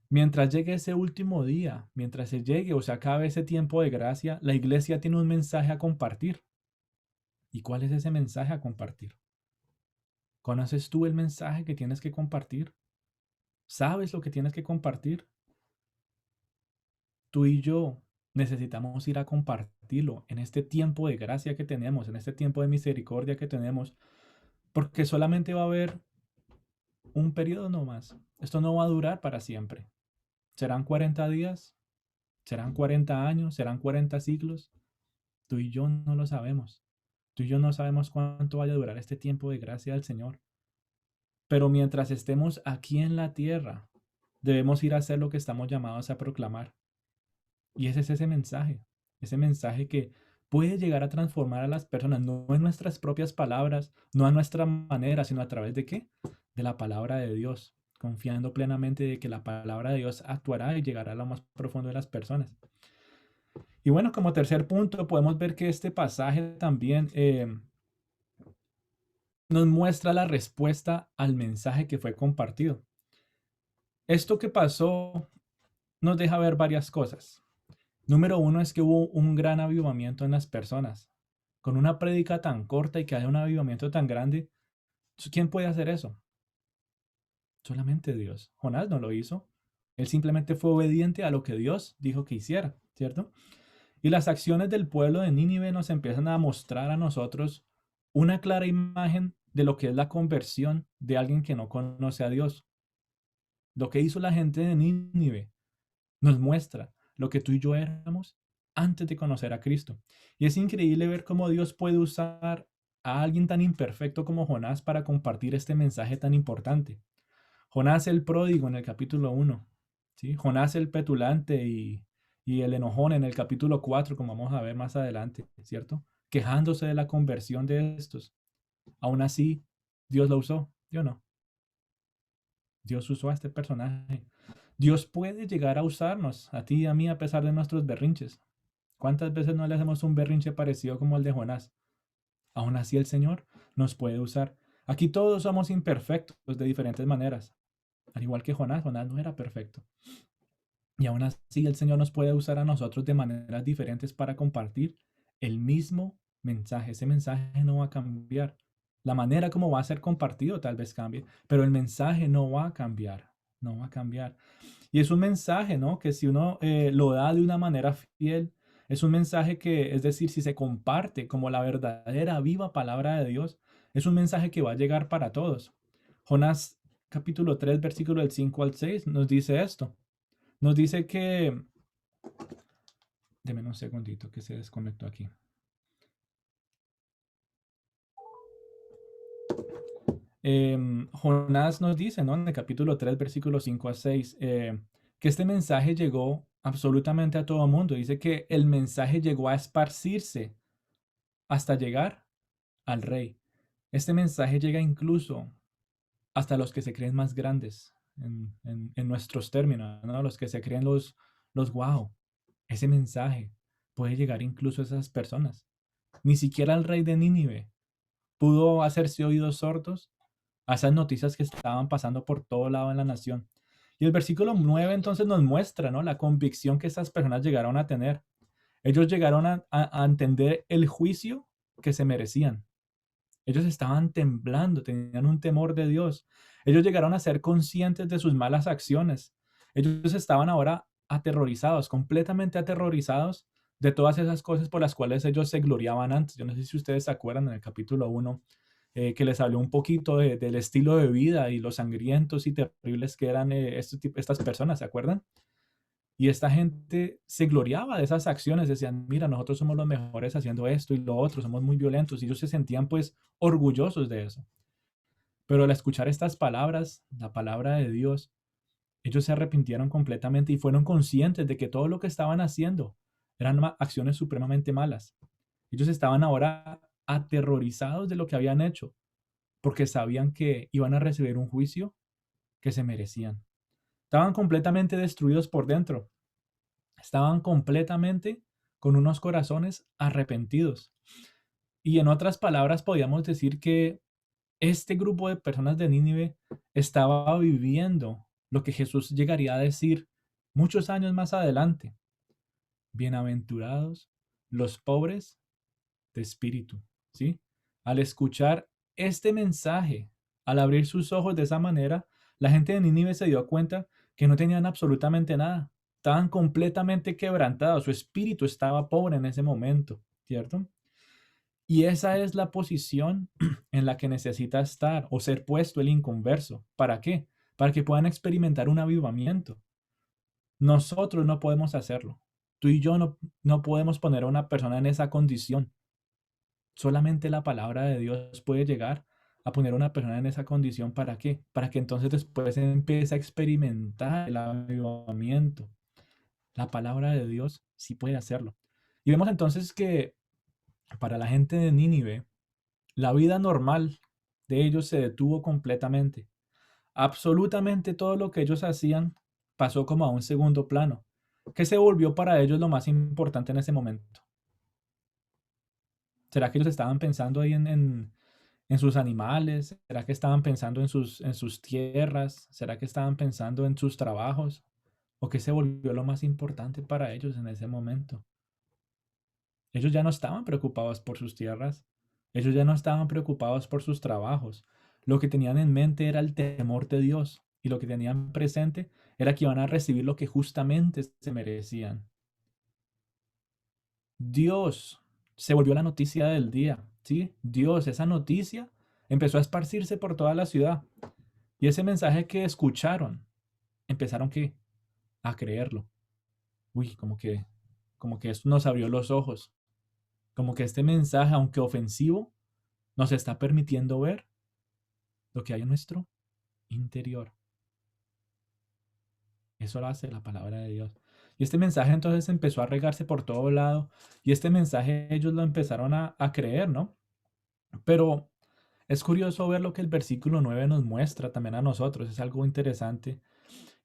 Mientras llegue ese último día, mientras se llegue o se acabe ese tiempo de gracia, la iglesia tiene un mensaje a compartir. ¿Y cuál es ese mensaje a compartir? ¿Conoces tú el mensaje que tienes que compartir? ¿Sabes lo que tienes que compartir? Tú y yo necesitamos ir a compartirlo en este tiempo de gracia que tenemos, en este tiempo de misericordia que tenemos, porque solamente va a haber un periodo nomás. Esto no va a durar para siempre. ¿Serán 40 días? ¿Serán 40 años? ¿Serán 40 siglos? Tú y yo no lo sabemos. Tú y yo no sabemos cuánto vaya a durar este tiempo de gracia del Señor. Pero mientras estemos aquí en la tierra, debemos ir a hacer lo que estamos llamados a proclamar. Y ese es ese mensaje que puede llegar a transformar a las personas, no en nuestras propias palabras, no a nuestra manera, sino a través de ¿qué? De la palabra de Dios, confiando plenamente de que la palabra de Dios actuará y llegará a lo más profundo de las personas. Y bueno, como tercer punto, podemos ver que este pasaje también nos muestra la respuesta al mensaje que fue compartido. Esto que pasó nos deja ver varias cosas. Número uno es que hubo un gran avivamiento en las personas. Con una prédica tan corta y que haya un avivamiento tan grande, ¿quién puede hacer eso? Solamente Dios. Jonás no lo hizo. Él simplemente fue obediente a lo que Dios dijo que hiciera, ¿cierto? Y las acciones del pueblo de Nínive nos empiezan a mostrar a nosotros una clara imagen de lo que es la conversión de alguien que no conoce a Dios. Lo que hizo la gente de Nínive nos muestra lo que tú y yo éramos antes de conocer a Cristo. Y es increíble ver cómo Dios puede usar a alguien tan imperfecto como Jonás para compartir este mensaje tan importante. Jonás el pródigo en el capítulo 1, ¿sí? Jonás el petulante y el enojón en el capítulo 4, como vamos a ver más adelante, ¿cierto? Quejándose de la conversión de estos. Aún así, Dios lo usó, yo no. Dios usó a este personaje. Dios puede llegar a usarnos, a ti y a mí, a pesar de nuestros berrinches. ¿Cuántas veces no le hacemos un berrinche parecido como el de Jonás? Aún así el Señor nos puede usar. Aquí todos somos imperfectos de diferentes maneras. Al igual que Jonás, Jonás no era perfecto. Y aún así el Señor nos puede usar a nosotros de maneras diferentes para compartir el mismo mensaje. Ese mensaje no va a cambiar. La manera como va a ser compartido tal vez cambie, pero el mensaje no va a cambiar. No va a cambiar. Y es un mensaje, ¿no? Que si uno lo da de una manera fiel, es un mensaje que, es decir, si se comparte como la verdadera, viva palabra de Dios, es un mensaje que va a llegar para todos. Jonás capítulo 3, versículo del 5 al 6 nos dice esto. Nos dice que, deme un segundito que se desconectó aquí. Jonás nos dice, ¿no? En el capítulo 3, versículo 5 a 6, que este mensaje llegó absolutamente a todo el mundo. Dice que el mensaje llegó a esparcirse hasta llegar al rey. Este mensaje llega incluso hasta los que se creen más grandes en nuestros términos, ¿no? Los que se creen los wow. Ese mensaje puede llegar incluso a esas personas. Ni siquiera el rey de Nínive pudo hacerse oídos sordos a esas noticias que estaban pasando por todo lado en la nación. Y el versículo 9 entonces nos muestra, ¿no? La convicción que esas personas llegaron a tener. Ellos llegaron a entender el juicio que se merecían. Ellos estaban temblando, tenían un temor de Dios. Ellos llegaron a ser conscientes de sus malas acciones. Ellos estaban ahora aterrorizados, completamente aterrorizados de todas esas cosas por las cuales ellos se gloriaban antes. Yo no sé si ustedes se acuerdan en el capítulo 1 que les habló un poquito del estilo de vida y los sangrientos y terribles que eran estas personas, ¿se acuerdan? Y esta gente se gloriaba de esas acciones, decían, mira, nosotros somos los mejores haciendo esto y lo otro, somos muy violentos, y ellos se sentían pues orgullosos de eso. Pero al escuchar estas palabras, la palabra de Dios, ellos se arrepintieron completamente y fueron conscientes de que todo lo que estaban haciendo eran acciones supremamente malas. Ellos estaban ahora aterrorizados de lo que habían hecho, porque sabían que iban a recibir un juicio que se merecían. Estaban completamente destruidos por dentro. Estaban completamente con unos corazones arrepentidos. Y en otras palabras, podríamos decir que este grupo de personas de Nínive estaba viviendo lo que Jesús llegaría a decir muchos años más adelante. Bienaventurados los pobres de espíritu, ¿sí? Al escuchar este mensaje, al abrir sus ojos de esa manera, la gente de Nínive se dio cuenta que no tenían absolutamente nada. Estaban completamente quebrantados, su espíritu estaba pobre en ese momento, ¿cierto? Y esa es la posición en la que necesita estar o ser puesto el inconverso. ¿Para qué? Para que puedan experimentar un avivamiento. Nosotros no podemos hacerlo. Tú y yo no podemos poner a una persona en esa condición. Solamente la palabra de Dios puede llegar a poner a una persona en esa condición. ¿Para qué? Para que entonces después empiece a experimentar el avivamiento. La palabra de Dios sí puede hacerlo. Y vemos entonces que para la gente de Nínive, la vida normal de ellos se detuvo completamente. Absolutamente todo lo que ellos hacían pasó como a un segundo plano. ¿Qué se volvió para ellos lo más importante en ese momento? ¿Será que ellos estaban pensando ahí en sus animales? ¿Será que estaban pensando en sus tierras? ¿Será que estaban pensando en sus trabajos? ¿O qué se volvió lo más importante para ellos en ese momento? Ellos ya no estaban preocupados por sus tierras. Ellos ya no estaban preocupados por sus trabajos. Lo que tenían en mente era el temor de Dios. Y lo que tenían presente era que iban a recibir lo que justamente se merecían. Dios se volvió la noticia del día, ¿sí? Dios, esa noticia empezó a esparcirse por toda la ciudad. Y ese mensaje que escucharon, empezaron ¿qué? A creerlo. Uy, como que esto nos abrió los ojos. Como que este mensaje, aunque ofensivo, nos está permitiendo ver lo que hay en nuestro interior. Eso lo hace la palabra de Dios. Y este mensaje entonces empezó a regarse por todo lado. Y este mensaje ellos lo empezaron a creer, ¿no? Pero es curioso ver lo que el versículo 9 nos muestra también a nosotros. Es algo interesante.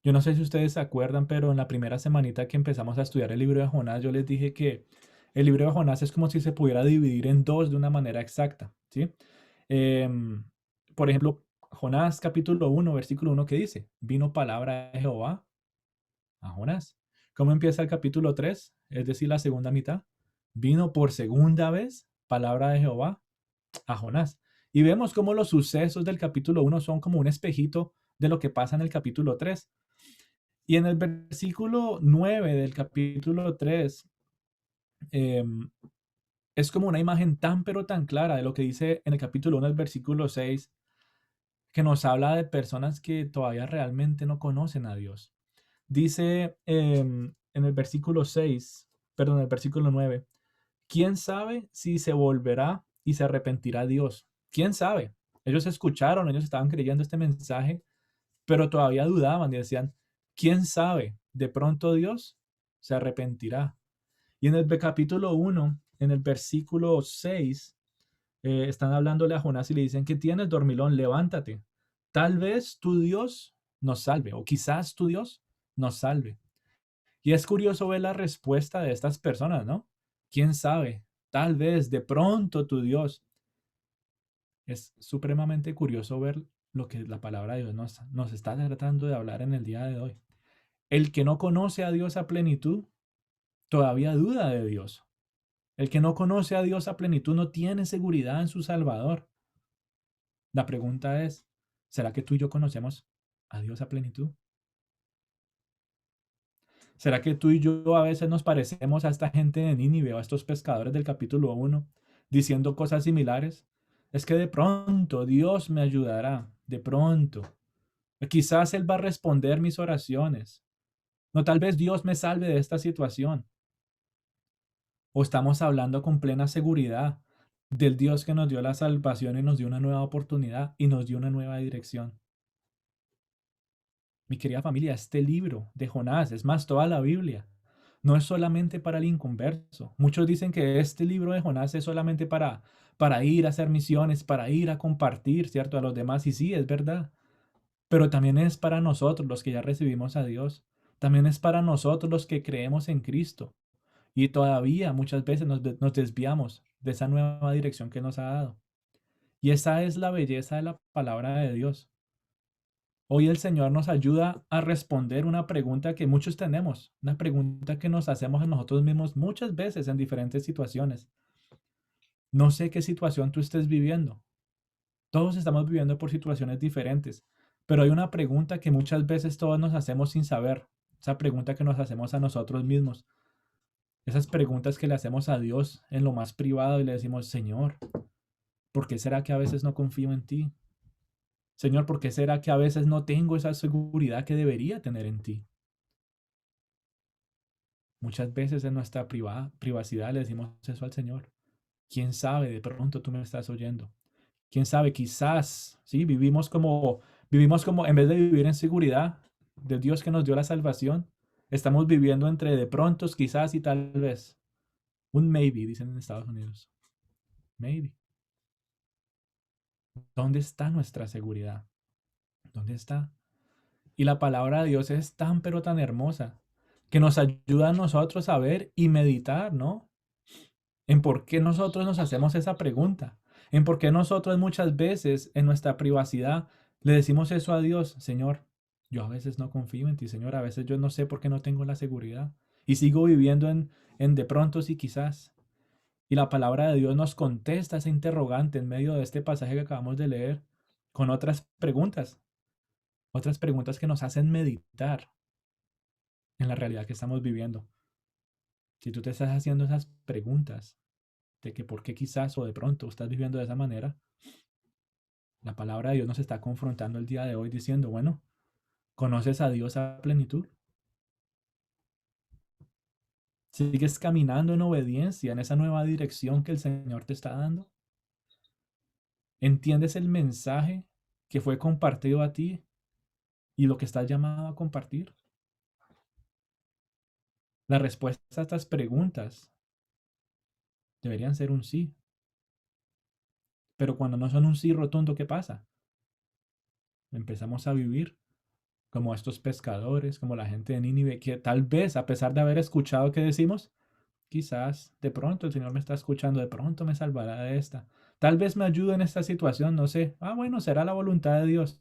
Yo no sé si ustedes se acuerdan, pero en la primera semanita que empezamos a estudiar el libro de Jonás, yo les dije que el libro de Jonás es como si se pudiera dividir en dos de una manera exacta, ¿sí? Em, por ejemplo, Jonás capítulo 1, versículo 1 que dice, vino palabra de Jehová a Jonás. ¿Cómo empieza el capítulo 3? Es decir, la segunda mitad. Vino por segunda vez palabra de Jehová a Jonás. Y vemos cómo los sucesos del capítulo 1 son como un espejito de lo que pasa en el capítulo 3. Y en el versículo 9 del capítulo 3 es como una imagen tan pero tan clara de lo que dice en el capítulo 1 del versículo 6, que nos habla de personas que todavía realmente no conocen a Dios. Dice en el versículo 6, perdón, en el versículo 9, ¿quién sabe si se volverá y se arrepentirá Dios? ¿Quién sabe? Ellos escucharon, ellos estaban creyendo este mensaje, pero todavía dudaban y decían, ¿quién sabe? De pronto Dios se arrepentirá. Y en el capítulo 1, en el versículo 6, están hablándole a Jonás y le dicen que tienes, dormilón, levántate. Tal vez tu Dios nos salve, o quizás tu Dios nos salve. Y es curioso ver la respuesta de estas personas, ¿no? ¿Quién sabe? Tal vez, de pronto tu Dios. Es supremamente curioso ver lo que la palabra de Dios nos está tratando de hablar en el día de hoy. El que no conoce a Dios a plenitud, todavía duda de Dios. El que no conoce a Dios a plenitud no tiene seguridad en su Salvador. La pregunta es, ¿será que tú y yo conocemos a Dios a plenitud? ¿Será que tú y yo a veces nos parecemos a esta gente de Nínive o a estos pescadores del capítulo 1 diciendo cosas similares? Es que de pronto Dios me ayudará, de pronto. Quizás Él va a responder mis oraciones. No, tal vez Dios me salve de esta situación. O estamos hablando con plena seguridad del Dios que nos dio la salvación y nos dio una nueva oportunidad y nos dio una nueva dirección. Mi querida familia, este libro de Jonás, es más, toda la Biblia, no es solamente para el inconverso. Muchos dicen que este libro de Jonás es solamente para ir a hacer misiones, para ir a compartir, ¿cierto?, a los demás. Y sí, es verdad. Pero también es para nosotros los que ya recibimos a Dios. También es para nosotros los que creemos en Cristo. Y todavía muchas veces nos desviamos de esa nueva dirección que nos ha dado. Y esa es la belleza de la palabra de Dios. Hoy el Señor nos ayuda a responder una pregunta que muchos tenemos, una pregunta que nos hacemos a nosotros mismos muchas veces en diferentes situaciones. No sé qué situación tú estés viviendo. Todos estamos viviendo por situaciones diferentes, pero hay una pregunta que muchas veces todos nos hacemos sin saber. Esa pregunta que nos hacemos a nosotros mismos. Esas preguntas que le hacemos a Dios en lo más privado y le decimos, Señor, ¿por qué será que a veces no confío en ti? Señor, ¿por qué será que a veces no tengo esa seguridad que debería tener en ti? Muchas veces en nuestra privacidad le decimos eso al Señor. ¿Quién sabe? De pronto tú me estás oyendo. ¿Quién sabe? Quizás, ¿sí? Vivimos como, en vez de vivir en seguridad del Dios que nos dio la salvación, estamos viviendo entre de prontos, quizás y tal vez. Un maybe, dicen en Estados Unidos. Maybe. ¿Dónde está nuestra seguridad? ¿Dónde está? Y la palabra de Dios es tan pero tan hermosa que nos ayuda a nosotros a ver y meditar, ¿no? En por qué nosotros nos hacemos esa pregunta. En por qué nosotros muchas veces en nuestra privacidad le decimos eso a Dios, Señor, yo a veces no confío en ti, Señor, a veces yo no sé por qué no tengo la seguridad y sigo viviendo en de pronto sí quizás. Y la palabra de Dios nos contesta ese interrogante en medio de este pasaje que acabamos de leer con otras preguntas que nos hacen meditar en la realidad que estamos viviendo. Si tú te estás haciendo esas preguntas de que por qué quizás o de pronto estás viviendo de esa manera, la palabra de Dios nos está confrontando el día de hoy diciendo, bueno, ¿conoces a Dios a plenitud? ¿Sigues caminando en obediencia en esa nueva dirección que el Señor te está dando? ¿Entiendes el mensaje que fue compartido a ti y lo que estás llamado a compartir? La respuesta a estas preguntas deberían ser un sí. Pero cuando no son un sí rotundo, ¿qué pasa? Empezamos a vivir como estos pescadores, como la gente de Nínive, que tal vez, a pesar de haber escuchado que decimos, quizás de pronto el Señor me está escuchando, de pronto me salvará de esta. Tal vez me ayude en esta situación, no sé. Ah, bueno, será la voluntad de Dios.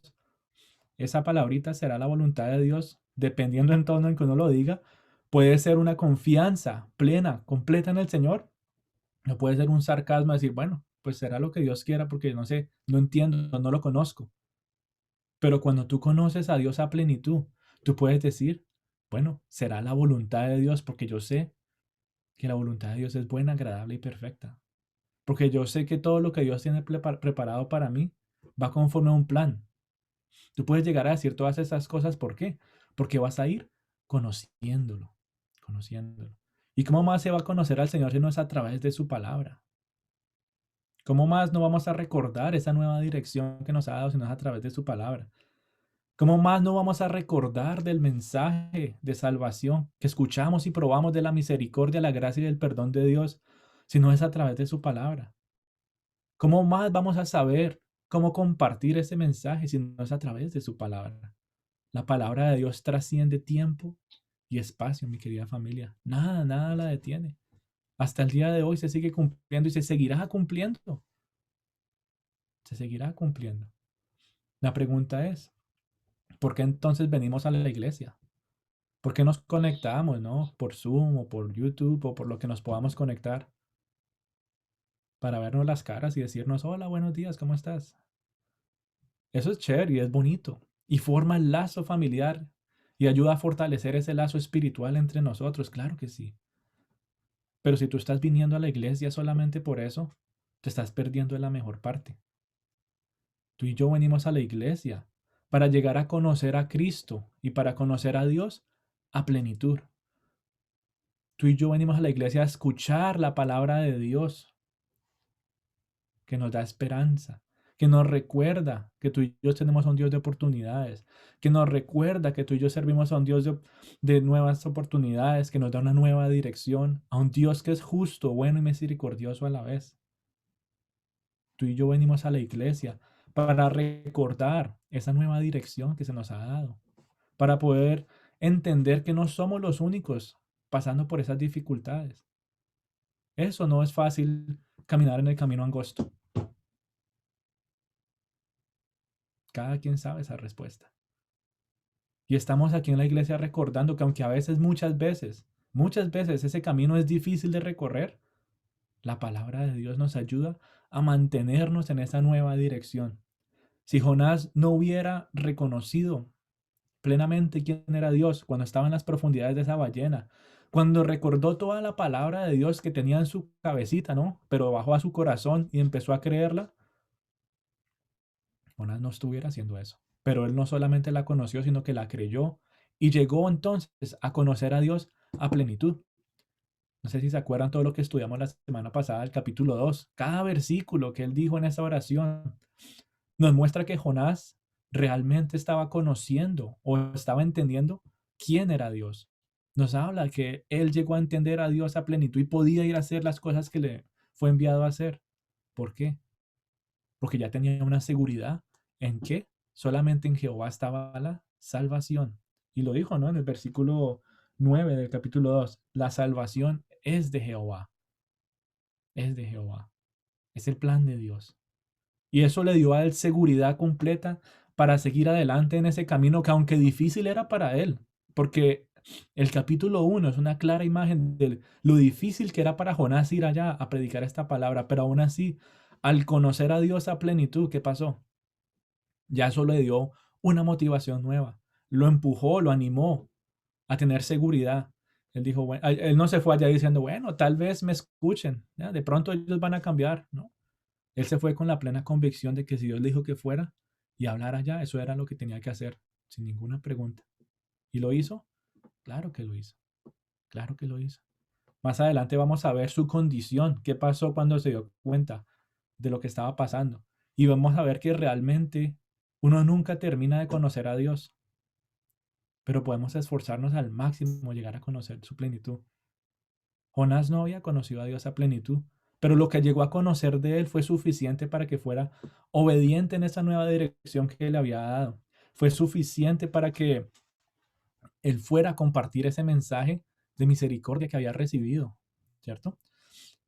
Esa palabrita será la voluntad de Dios, dependiendo en tono en que uno lo diga. Puede ser una confianza plena, completa en el Señor. No puede ser un sarcasmo decir, bueno, pues será lo que Dios quiera porque no sé, no entiendo, no lo conozco. Pero cuando tú conoces a Dios a plenitud, tú puedes decir, bueno, será la voluntad de Dios porque yo sé que la voluntad de Dios es buena, agradable y perfecta. Porque yo sé que todo lo que Dios tiene preparado para mí va conforme a un plan. Tú puedes llegar a decir todas esas cosas, ¿por qué? Porque vas a ir conociéndolo, conociéndolo. ¿Y cómo más se va a conocer al Señor si no es a través de su palabra? ¿Cómo más no vamos a recordar esa nueva dirección que nos ha dado si no es a través de su palabra? ¿Cómo más no vamos a recordar del mensaje de salvación que escuchamos y probamos de la misericordia, la gracia y el perdón de Dios si no es a través de su palabra? ¿Cómo más vamos a saber cómo compartir ese mensaje si no es a través de su palabra? La palabra de Dios trasciende tiempo y espacio, mi querida familia. Nada, nada la detiene. Hasta el día de hoy se sigue cumpliendo y se seguirá cumpliendo. Se seguirá cumpliendo. La pregunta es, ¿por qué entonces venimos a la iglesia? ¿Por qué nos conectamos, no? Por Zoom o por YouTube o por lo que nos podamos conectar para vernos las caras y decirnos, hola, buenos días, ¿cómo estás? Eso es chévere y es bonito y forma el lazo familiar y ayuda a fortalecer ese lazo espiritual entre nosotros, claro que sí. Pero si tú estás viniendo a la iglesia solamente por eso, te estás perdiendo de la mejor parte. Tú y yo venimos a la iglesia para llegar a conocer a Cristo y para conocer a Dios a plenitud. Tú y yo venimos a la iglesia a escuchar la palabra de Dios que nos da esperanza, que nos recuerda que tú y yo tenemos a un Dios de oportunidades, que nos recuerda que tú y yo servimos a un Dios de nuevas oportunidades, que nos da una nueva dirección, a un Dios que es justo, bueno y misericordioso a la vez. Tú y yo venimos a la iglesia para recordar esa nueva dirección que se nos ha dado, para poder entender que no somos los únicos pasando por esas dificultades. Eso no es fácil caminar en el camino angosto. Cada quien sabe esa respuesta. Y estamos aquí en la iglesia recordando que aunque a veces, muchas veces ese camino es difícil de recorrer, la palabra de Dios nos ayuda a mantenernos en esa nueva dirección. Si Jonás no hubiera reconocido plenamente quién era Dios cuando estaba en las profundidades de esa ballena, cuando recordó toda la palabra de Dios que tenía en su cabecita, ¿no? Pero bajó a su corazón y empezó a creerla, Jonás no estuviera haciendo eso. Pero él no solamente la conoció, sino que la creyó y llegó entonces a conocer a Dios a plenitud. No sé si se acuerdan todo lo que estudiamos la semana pasada, el capítulo 2. Cada versículo que él dijo en esa oración nos muestra que Jonás realmente estaba conociendo o estaba entendiendo quién era Dios. Nos habla que él llegó a entender a Dios a plenitud y podía ir a hacer las cosas que le fue enviado a hacer. ¿Por qué? Porque ya tenía una seguridad en que solamente en Jehová estaba la salvación. Y lo dijo, ¿no? En el versículo 9 del capítulo 2. La salvación es de Jehová. Es de Jehová. Es el plan de Dios. Y eso le dio a él seguridad completa para seguir adelante en ese camino que aunque difícil era para él, porque el capítulo 1 es una clara imagen de lo difícil que era para Jonás ir allá a predicar esta palabra, pero aún así, al conocer a Dios a plenitud, ¿qué pasó? Ya eso le dio una motivación nueva, lo empujó, lo animó a tener seguridad. Él dijo, bueno, él no se fue allá diciendo, bueno, tal vez me escuchen, ¿ya? De pronto ellos van a cambiar, ¿no? Él se fue con la plena convicción de que si Dios le dijo que fuera y hablara allá, eso era lo que tenía que hacer, sin ninguna pregunta. ¿Y lo hizo? Claro que lo hizo. Claro que lo hizo. Más adelante vamos a ver su condición, qué pasó cuando se dio cuenta de lo que estaba pasando. Y vamos a ver que realmente uno nunca termina de conocer a Dios, pero podemos esforzarnos al máximo llegar a conocer su plenitud. Jonás no había conocido a Dios a plenitud, pero lo que llegó a conocer de él fue suficiente para que fuera obediente en esa nueva dirección que le había dado. Fue suficiente para que él fuera a compartir ese mensaje de misericordia que había recibido, ¿cierto?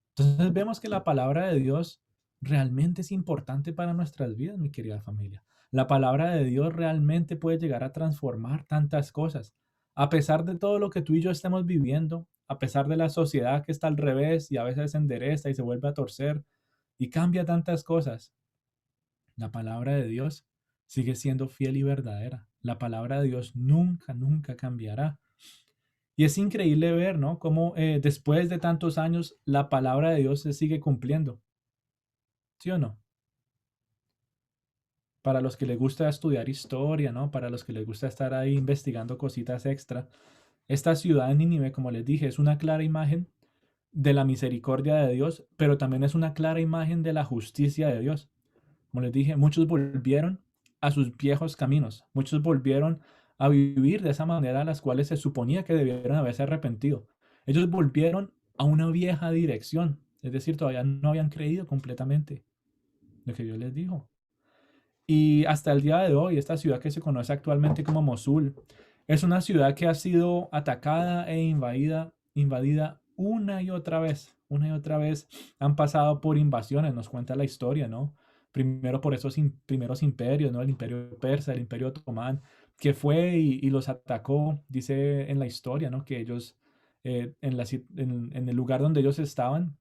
Entonces vemos que la palabra de Dios realmente es importante para nuestras vidas, mi querida familia. La palabra de Dios realmente puede llegar a transformar tantas cosas. A pesar de todo lo que tú y yo estemos viviendo, a pesar de la sociedad que está al revés y a veces se endereza y se vuelve a torcer y cambia tantas cosas, la palabra de Dios sigue siendo fiel y verdadera. La palabra de Dios nunca, nunca cambiará. Y es increíble ver, ¿no? Cómo después de tantos años la palabra de Dios se sigue cumpliendo. ¿Sí o no? Para los que les gusta estudiar historia, ¿no? Para los que les gusta estar ahí investigando cositas extra. Esta ciudad de Nínive, como les dije, es una clara imagen de la misericordia de Dios, pero también es una clara imagen de la justicia de Dios. Como les dije, muchos volvieron a sus viejos caminos. Muchos volvieron a vivir de esa manera a las cuales se suponía que debieron haberse arrepentido. Ellos volvieron a una vieja dirección. Es decir, todavía no habían creído completamente lo que Dios les dijo. Y hasta el día de hoy, esta ciudad que se conoce actualmente como Mosul, es una ciudad que ha sido atacada e invadida una y otra vez. Una y otra vez han pasado por invasiones, nos cuenta la historia, ¿no? Primero por esos primeros imperios, ¿no? El imperio persa, el imperio otomán, que fue y los atacó, dice en la historia, ¿no? Que ellos, en el lugar donde ellos estaban,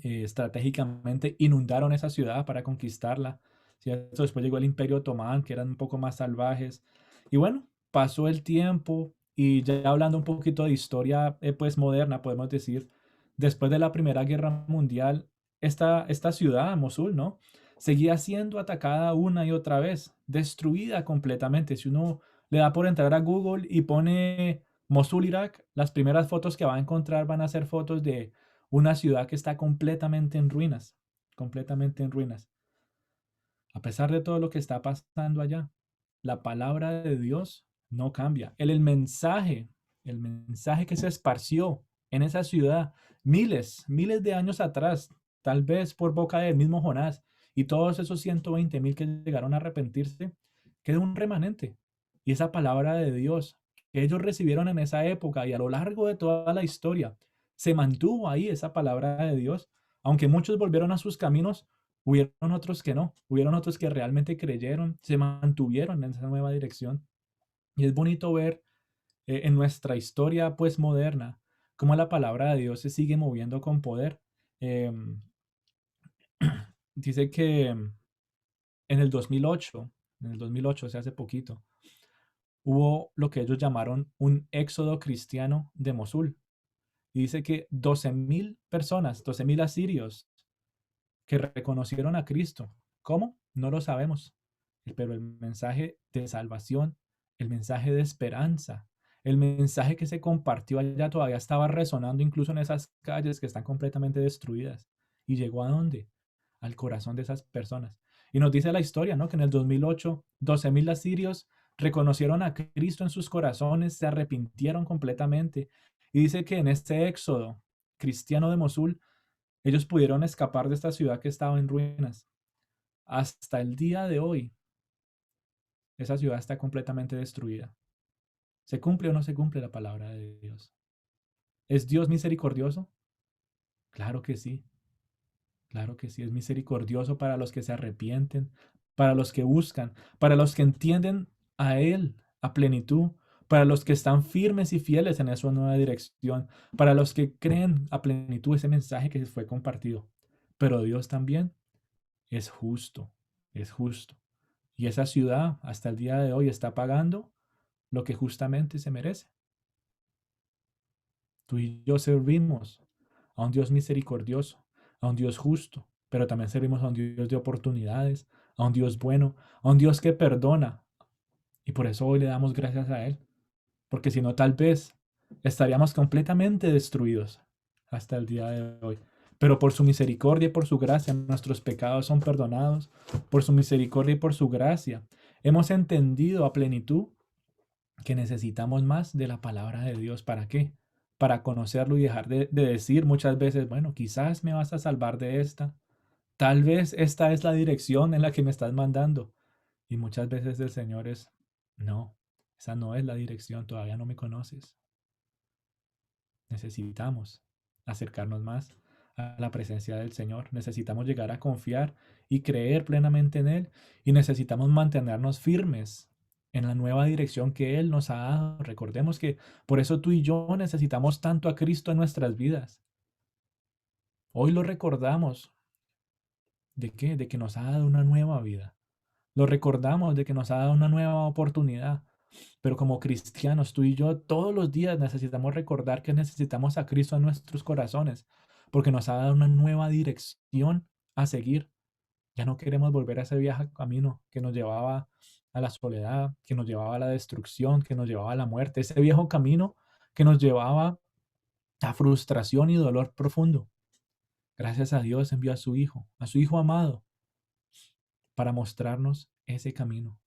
estratégicamente inundaron esa ciudad para conquistarla. ¿Cierto? Después llegó el Imperio Otomán, que eran un poco más salvajes. Y bueno, pasó el tiempo y ya hablando un poquito de historia pues moderna, podemos decir, después de la Primera Guerra Mundial, esta ciudad, Mosul, ¿no? Seguía siendo atacada una y otra vez, destruida completamente. Si uno le da por entrar a Google y pone Mosul, Irak, las primeras fotos que va a encontrar van a ser fotos de una ciudad que está completamente en ruinas, completamente en ruinas. A pesar de todo lo que está pasando allá, la palabra de Dios no cambia. El mensaje que se esparció en esa ciudad miles de años atrás, tal vez por boca del mismo Jonás y todos esos 120,000 que llegaron a arrepentirse, quedó un remanente. Y esa palabra de Dios que ellos recibieron en esa época y a lo largo de toda la historia, se mantuvo ahí esa palabra de Dios, aunque muchos volvieron a sus caminos. Hubieron otros que no, hubieron otros que realmente creyeron, se mantuvieron en esa nueva dirección. Y es bonito ver en nuestra historia pues moderna cómo la palabra de Dios se sigue moviendo con poder. Em, Dice que en el 2008, o sea, hace poquito, hubo lo que ellos llamaron un éxodo cristiano de Mosul. Y dice que 12,000 personas, 12,000 asirios, que reconocieron a Cristo. ¿Cómo? No lo sabemos. Pero el mensaje de salvación, el mensaje de esperanza, El mensaje que se compartió allá todavía estaba resonando incluso en esas calles que están completamente destruidas. ¿Y llegó a dónde? Al corazón de esas personas. Y nos dice la historia, ¿no? Que en el 2008, 12.000 asirios reconocieron a Cristo en sus corazones, se arrepintieron completamente. Y dice que en este éxodo cristiano de Mosul, ellos pudieron escapar de esta ciudad que estaba en ruinas. Hasta el día de hoy, esa ciudad está completamente destruida. ¿Se cumple o no se cumple la palabra de Dios? ¿Es Dios misericordioso? Claro que sí. Claro que sí, es misericordioso para los que se arrepienten, para los que buscan, para los que entienden a Él a plenitud, para los que están firmes y fieles en esa nueva dirección, para los que creen a plenitud ese mensaje que fue compartido. Pero Dios también es justo, es justo. Y esa ciudad hasta el día de hoy está pagando lo que justamente se merece. Tú y yo servimos a un Dios misericordioso, a un Dios justo, pero también servimos a un Dios de oportunidades, a un Dios bueno, a un Dios que perdona. Y por eso hoy le damos gracias a Él, porque si no, tal vez estaríamos completamente destruidos hasta el día de hoy. Pero por su misericordia y por su gracia, nuestros pecados son perdonados. Por su misericordia y por su gracia, hemos entendido a plenitud que necesitamos más de la palabra de Dios. ¿Para qué? Para conocerlo y dejar de decir muchas veces, bueno, quizás me vas a salvar de esta. Tal vez esta es la dirección en la que me estás mandando. Y muchas veces el Señor es, no, esa no es la dirección, todavía no me conoces. Necesitamos acercarnos más a la presencia del Señor. Necesitamos llegar a confiar y creer plenamente en Él. Y necesitamos mantenernos firmes en la nueva dirección que Él nos ha dado. Recordemos que por eso tú y yo necesitamos tanto a Cristo en nuestras vidas. Hoy lo recordamos. ¿De qué? De que nos ha dado una nueva vida. Lo recordamos de que nos ha dado una nueva oportunidad. Pero como cristianos, tú y yo todos los días necesitamos recordar que necesitamos a Cristo en nuestros corazones, porque nos ha dado una nueva dirección a seguir. Ya no queremos volver a ese viejo camino que nos llevaba a la soledad, que nos llevaba a la destrucción, que nos llevaba a la muerte, ese viejo camino que nos llevaba a frustración y dolor profundo. Gracias a Dios envió a su Hijo amado, para mostrarnos ese camino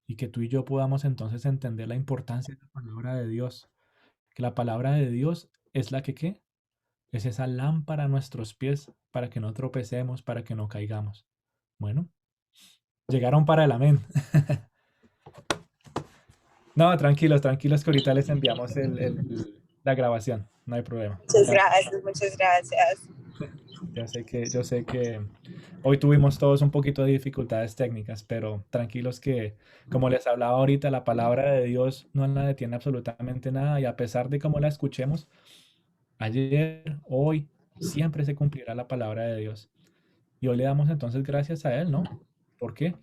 y que tú y yo podamos entonces entender la importancia de la palabra de Dios, que la palabra de Dios es la que ¿qué? Es esa lámpara a nuestros pies para que no tropecemos, para que no caigamos. Bueno, llegaron para el amén. No, tranquilos, tranquilos que ahorita les enviamos la grabación, no hay problema. Muchas gracias, muchas gracias. Yo sé que hoy tuvimos todos un poquito de dificultades técnicas, pero tranquilos que, como les hablaba ahorita, la palabra de Dios no la detiene absolutamente nada y a pesar de cómo la escuchemos, ayer, hoy, siempre se cumplirá la palabra de Dios. Y hoy le damos entonces gracias a Él, ¿no? ¿Por qué?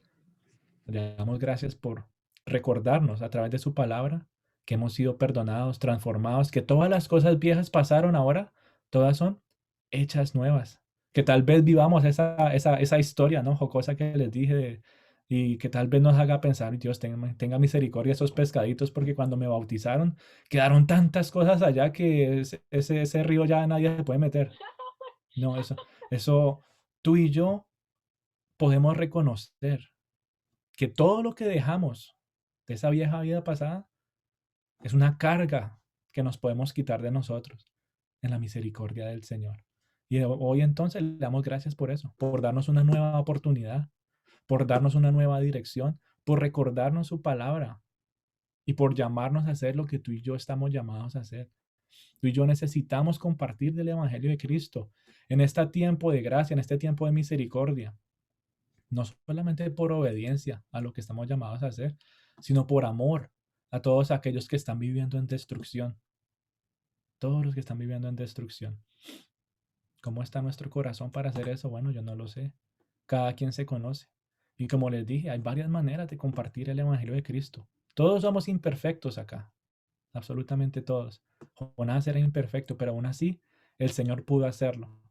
Le damos gracias por recordarnos a través de su palabra que hemos sido perdonados, transformados, que todas las cosas viejas pasaron ahora, todas son hechas nuevas. Que tal vez vivamos esa historia, ¿no? Jocosa que les dije y que tal vez nos haga pensar, Dios tenga misericordia de esos pescaditos, porque cuando me bautizaron quedaron tantas cosas allá que ese río ya nadie se puede meter. No, eso tú y yo podemos reconocer que todo lo que dejamos de esa vieja vida pasada es una carga que nos podemos quitar de nosotros en la misericordia del Señor. Y hoy entonces le damos gracias por eso, por darnos una nueva oportunidad, por darnos una nueva dirección, por recordarnos su palabra y por llamarnos a hacer lo que tú y yo estamos llamados a hacer. Tú y yo necesitamos compartir del Evangelio de Cristo en este tiempo de gracia, en este tiempo de misericordia. No solamente por obediencia a lo que estamos llamados a hacer, sino por amor a todos aquellos que están viviendo en destrucción. Todos los que están viviendo en destrucción. ¿Cómo está nuestro corazón para hacer eso? Bueno, yo no lo sé. Cada quien se conoce. Y como les dije, hay varias maneras de compartir el Evangelio de Cristo. Todos somos imperfectos acá. Absolutamente todos. Jonás era imperfecto, pero aún así el Señor pudo hacerlo.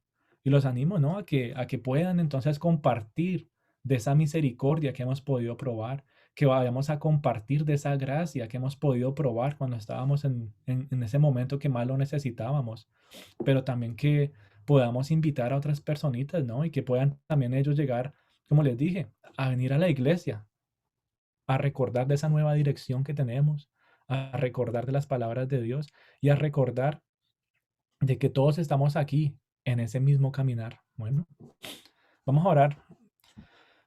Y los animo, ¿no? A que puedan entonces compartir de esa misericordia que hemos podido probar, que vayamos a compartir de esa gracia que hemos podido probar cuando estábamos en ese momento que más lo necesitábamos, pero también que podamos invitar a otras personitas, ¿no? Y que puedan también ellos llegar, como les dije, a venir a la iglesia, a recordar de esa nueva dirección que tenemos, a recordar de las palabras de Dios y a recordar de que todos estamos aquí en ese mismo caminar. Bueno, vamos a orar.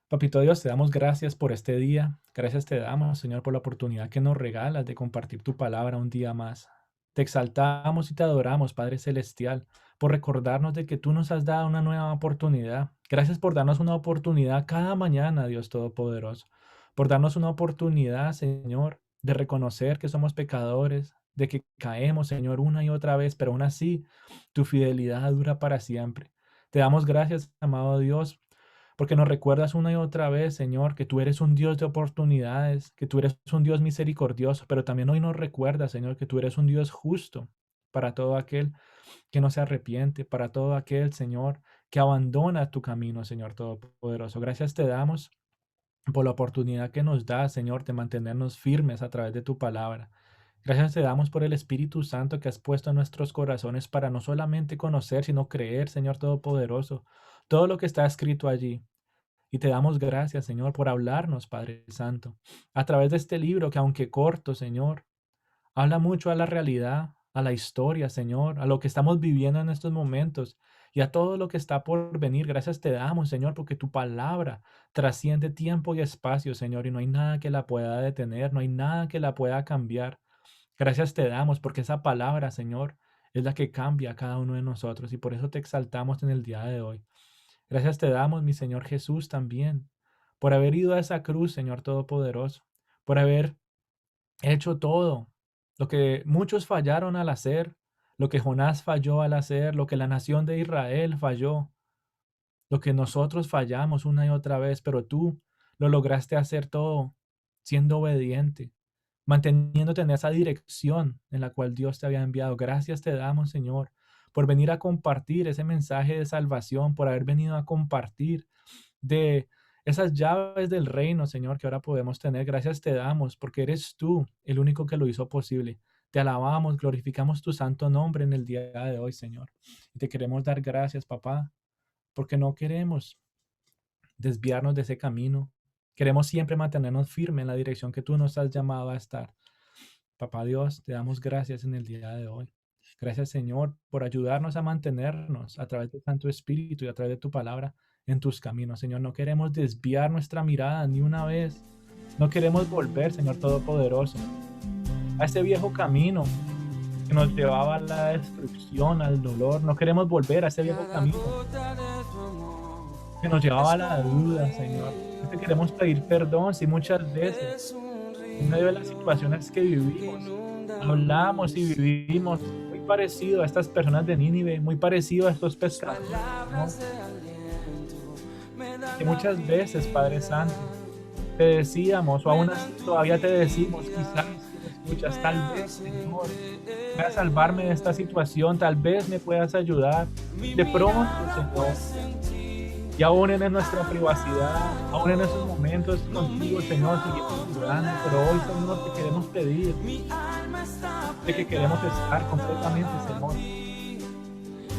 Papito Dios, te damos gracias por este día. Gracias te damos, Señor, por la oportunidad que nos regalas de compartir tu palabra un día más. Te exaltamos y te adoramos, Padre Celestial, por recordarnos de que tú nos has dado una nueva oportunidad. Gracias por darnos una oportunidad cada mañana, Dios Todopoderoso. Por darnos una oportunidad, Señor, de reconocer que somos pecadores, de que caemos, Señor, una y otra vez, pero aún así tu fidelidad dura para siempre. Te damos gracias, amado Dios, porque nos recuerdas una y otra vez, Señor, que tú eres un Dios de oportunidades, que tú eres un Dios misericordioso, pero también hoy nos recuerdas, Señor, que tú eres un Dios justo para todo aquel que no se arrepiente, para todo aquel, Señor, que abandona tu camino, Señor Todopoderoso. Gracias te damos por la oportunidad que nos da, Señor, de mantenernos firmes a través de tu palabra. Gracias te damos por el Espíritu Santo que has puesto en nuestros corazones para no solamente conocer, sino creer, Señor Todopoderoso, todo lo que está escrito allí. Y te damos gracias, Señor, por hablarnos, Padre Santo, a través de este libro que, aunque corto, Señor, habla mucho a la realidad, a la historia, Señor, a lo que estamos viviendo en estos momentos y a todo lo que está por venir. Gracias te damos, Señor, porque tu palabra trasciende tiempo y espacio, Señor, y no hay nada que la pueda detener, no hay nada que la pueda cambiar. Gracias te damos porque esa palabra, Señor, es la que cambia a cada uno de nosotros y por eso te exaltamos en el día de hoy. Gracias te damos, mi Señor Jesús, también, por haber ido a esa cruz, Señor Todopoderoso, por haber hecho todo lo que muchos fallaron al hacer, lo que Jonás falló al hacer, lo que la nación de Israel falló, lo que nosotros fallamos una y otra vez, pero tú lo lograste hacer todo siendo obediente, manteniéndote en esa dirección en la cual Dios te había enviado. Gracias te damos, Señor, por venir a compartir ese mensaje de salvación, por haber venido a compartir de esas llaves del reino, Señor, que ahora podemos tener. Gracias te damos, porque eres tú el único que lo hizo posible. Te alabamos, glorificamos tu santo nombre en el día de hoy, Señor. Y te queremos dar gracias, papá, porque no queremos desviarnos de ese camino. Queremos siempre mantenernos firmes en la dirección que tú nos has llamado a estar. Papá Dios, te damos gracias en el día de hoy. Gracias, Señor, por ayudarnos a mantenernos a través de Santo Espíritu y a través de tu palabra en tus caminos, Señor. No queremos desviar nuestra mirada ni una vez. No queremos volver, Señor Todopoderoso, a ese viejo camino que nos llevaba a la destrucción, al dolor. No queremos volver a ese viejo camino que nos llevaba a la duda, Señor. No te queremos pedir perdón si muchas veces, en medio de las situaciones que vivimos, hablamos y vivimos muy parecido a estas personas de Nínive, muy parecido a estos pescadores, ¿no? Que muchas veces, Padre Santo, te decíamos, o aún así todavía te decimos, quizás si me escuchas, tal vez, Señor, puedas salvarme de esta situación, tal vez me puedas ayudar. De pronto, Señor, y aún en nuestra privacidad, aún en esos momentos contigo, Señor, seguimos ayudando, pero hoy, Señor, te queremos pedir de que queremos estar completamente, Señor,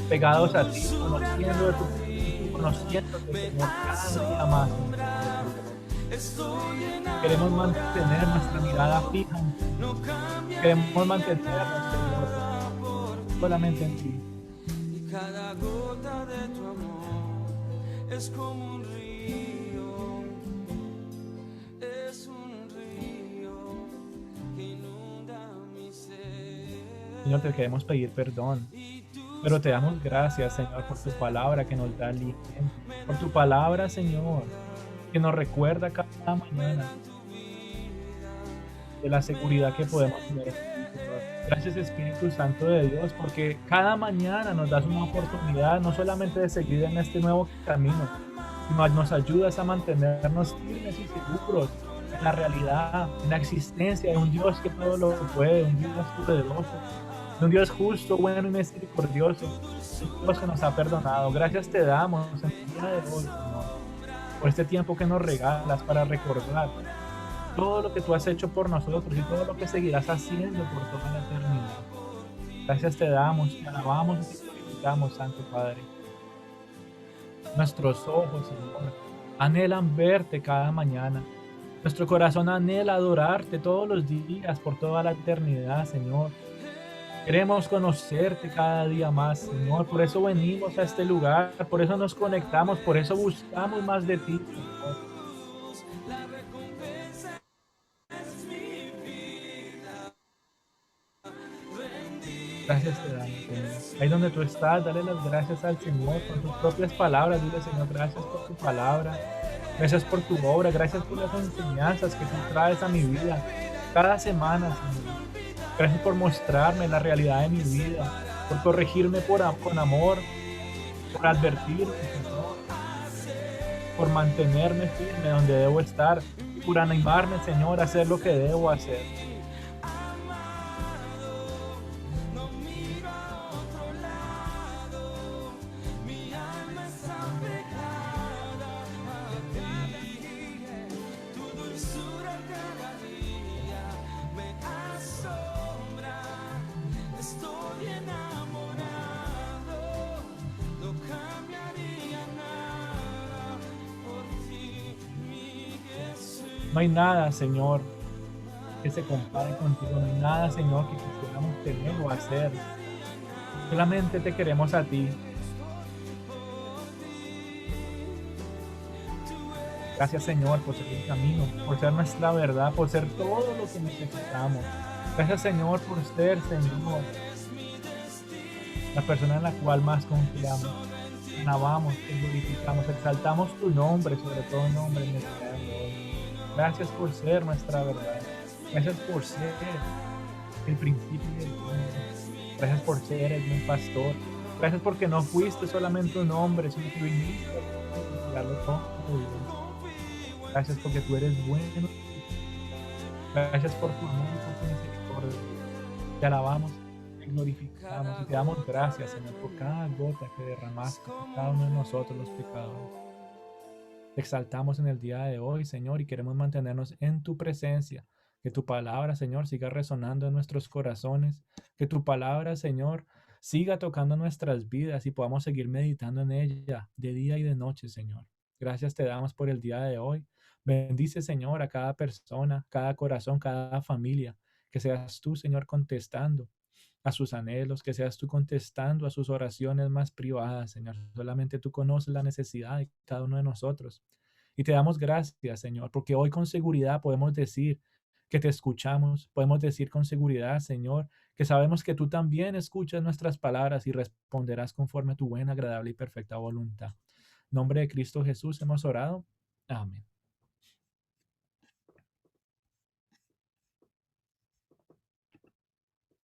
pegados a ti, conociendo de tu Espíritu, conociéndote, Señor, cada día más. Queremos mantener nuestra mirada fija en ti. Queremos mantenernos, Señor, solamente en ti. Cada gota de tu amor es como un río, es un río que inunda mi ser. Señor, te queremos pedir perdón, pero te damos gracias, Señor, por tu palabra que nos da aliento, por tu palabra, Señor, que nos recuerda cada mañana de la seguridad que podemos tener. Gracias, Espíritu Santo de Dios, porque cada mañana nos das una oportunidad no solamente de seguir en este nuevo camino, sino nos ayudas a mantenernos firmes y seguros en la realidad, en la existencia de un Dios que todo lo puede, un Dios poderoso, un Dios justo, bueno y misericordioso, un Dios que nos ha perdonado. Gracias te damos en el día de hoy, Señor, por este tiempo que nos regalas para recordar todo lo que tú has hecho por nosotros y todo lo que seguirás haciendo por toda la eternidad. Gracias te damos, te alabamos y te glorificamos, Santo Padre. Nuestros ojos, Señor, anhelan verte cada mañana. Nuestro corazón anhela adorarte todos los días por toda la eternidad, Señor. Queremos conocerte cada día más, Señor. Por eso venimos a este lugar, por eso nos conectamos, por eso buscamos más de ti, Señor. Gracias te damos, Señor. Ahí donde tú estás, dale las gracias al Señor con tus propias palabras. Dile, Señor, gracias por tu palabra. Gracias por tu obra. Gracias por las enseñanzas que tú traes a mi vida cada semana, Señor. Gracias por mostrarme la realidad de mi vida, por corregirme con amor, por advertirme, Señor, por mantenerme firme donde debo estar, por animarme, Señor, a hacer lo que debo hacer. No hay nada, Señor, que se compare contigo. No hay nada, Señor, que quisiéramos tener o hacer. Solamente te queremos a ti. Gracias, Señor, por ser el camino, por ser nuestra verdad, por ser todo lo que necesitamos. Gracias, Señor, por ser, Señor, la persona en la cual más confiamos. Alabamos, te glorificamos, exaltamos tu nombre, sobre todo nombre en el día de hoy. Gracias por ser nuestra verdad. Gracias por ser el principio y el fin. Gracias por ser el buen pastor. Gracias porque no fuiste solamente un hombre, sino que viniste a darlo todo. Gracias porque tú eres bueno. Gracias por tu amor y por tu misericordia. Te alabamos, te glorificamos y te damos gracias, Señor, por cada gota que derramaste por cada uno de nosotros los pecadores. Te exaltamos en el día de hoy, Señor, y queremos mantenernos en tu presencia. Que tu palabra, Señor, siga resonando en nuestros corazones. Que tu palabra, Señor, siga tocando nuestras vidas y podamos seguir meditando en ella de día y de noche, Señor. Gracias te damos por el día de hoy. Bendice, Señor, a cada persona, cada corazón, cada familia. Que seas tú, Señor, contestando a sus anhelos, que seas tú contestando a sus oraciones más privadas, Señor. Solamente tú conoces la necesidad de cada uno de nosotros. Y te damos gracias, Señor, porque hoy con seguridad podemos decir que te escuchamos, podemos decir con seguridad, Señor, que sabemos que tú también escuchas nuestras palabras y responderás conforme a tu buena, agradable y perfecta voluntad. En nombre de Cristo Jesús hemos orado. Amén.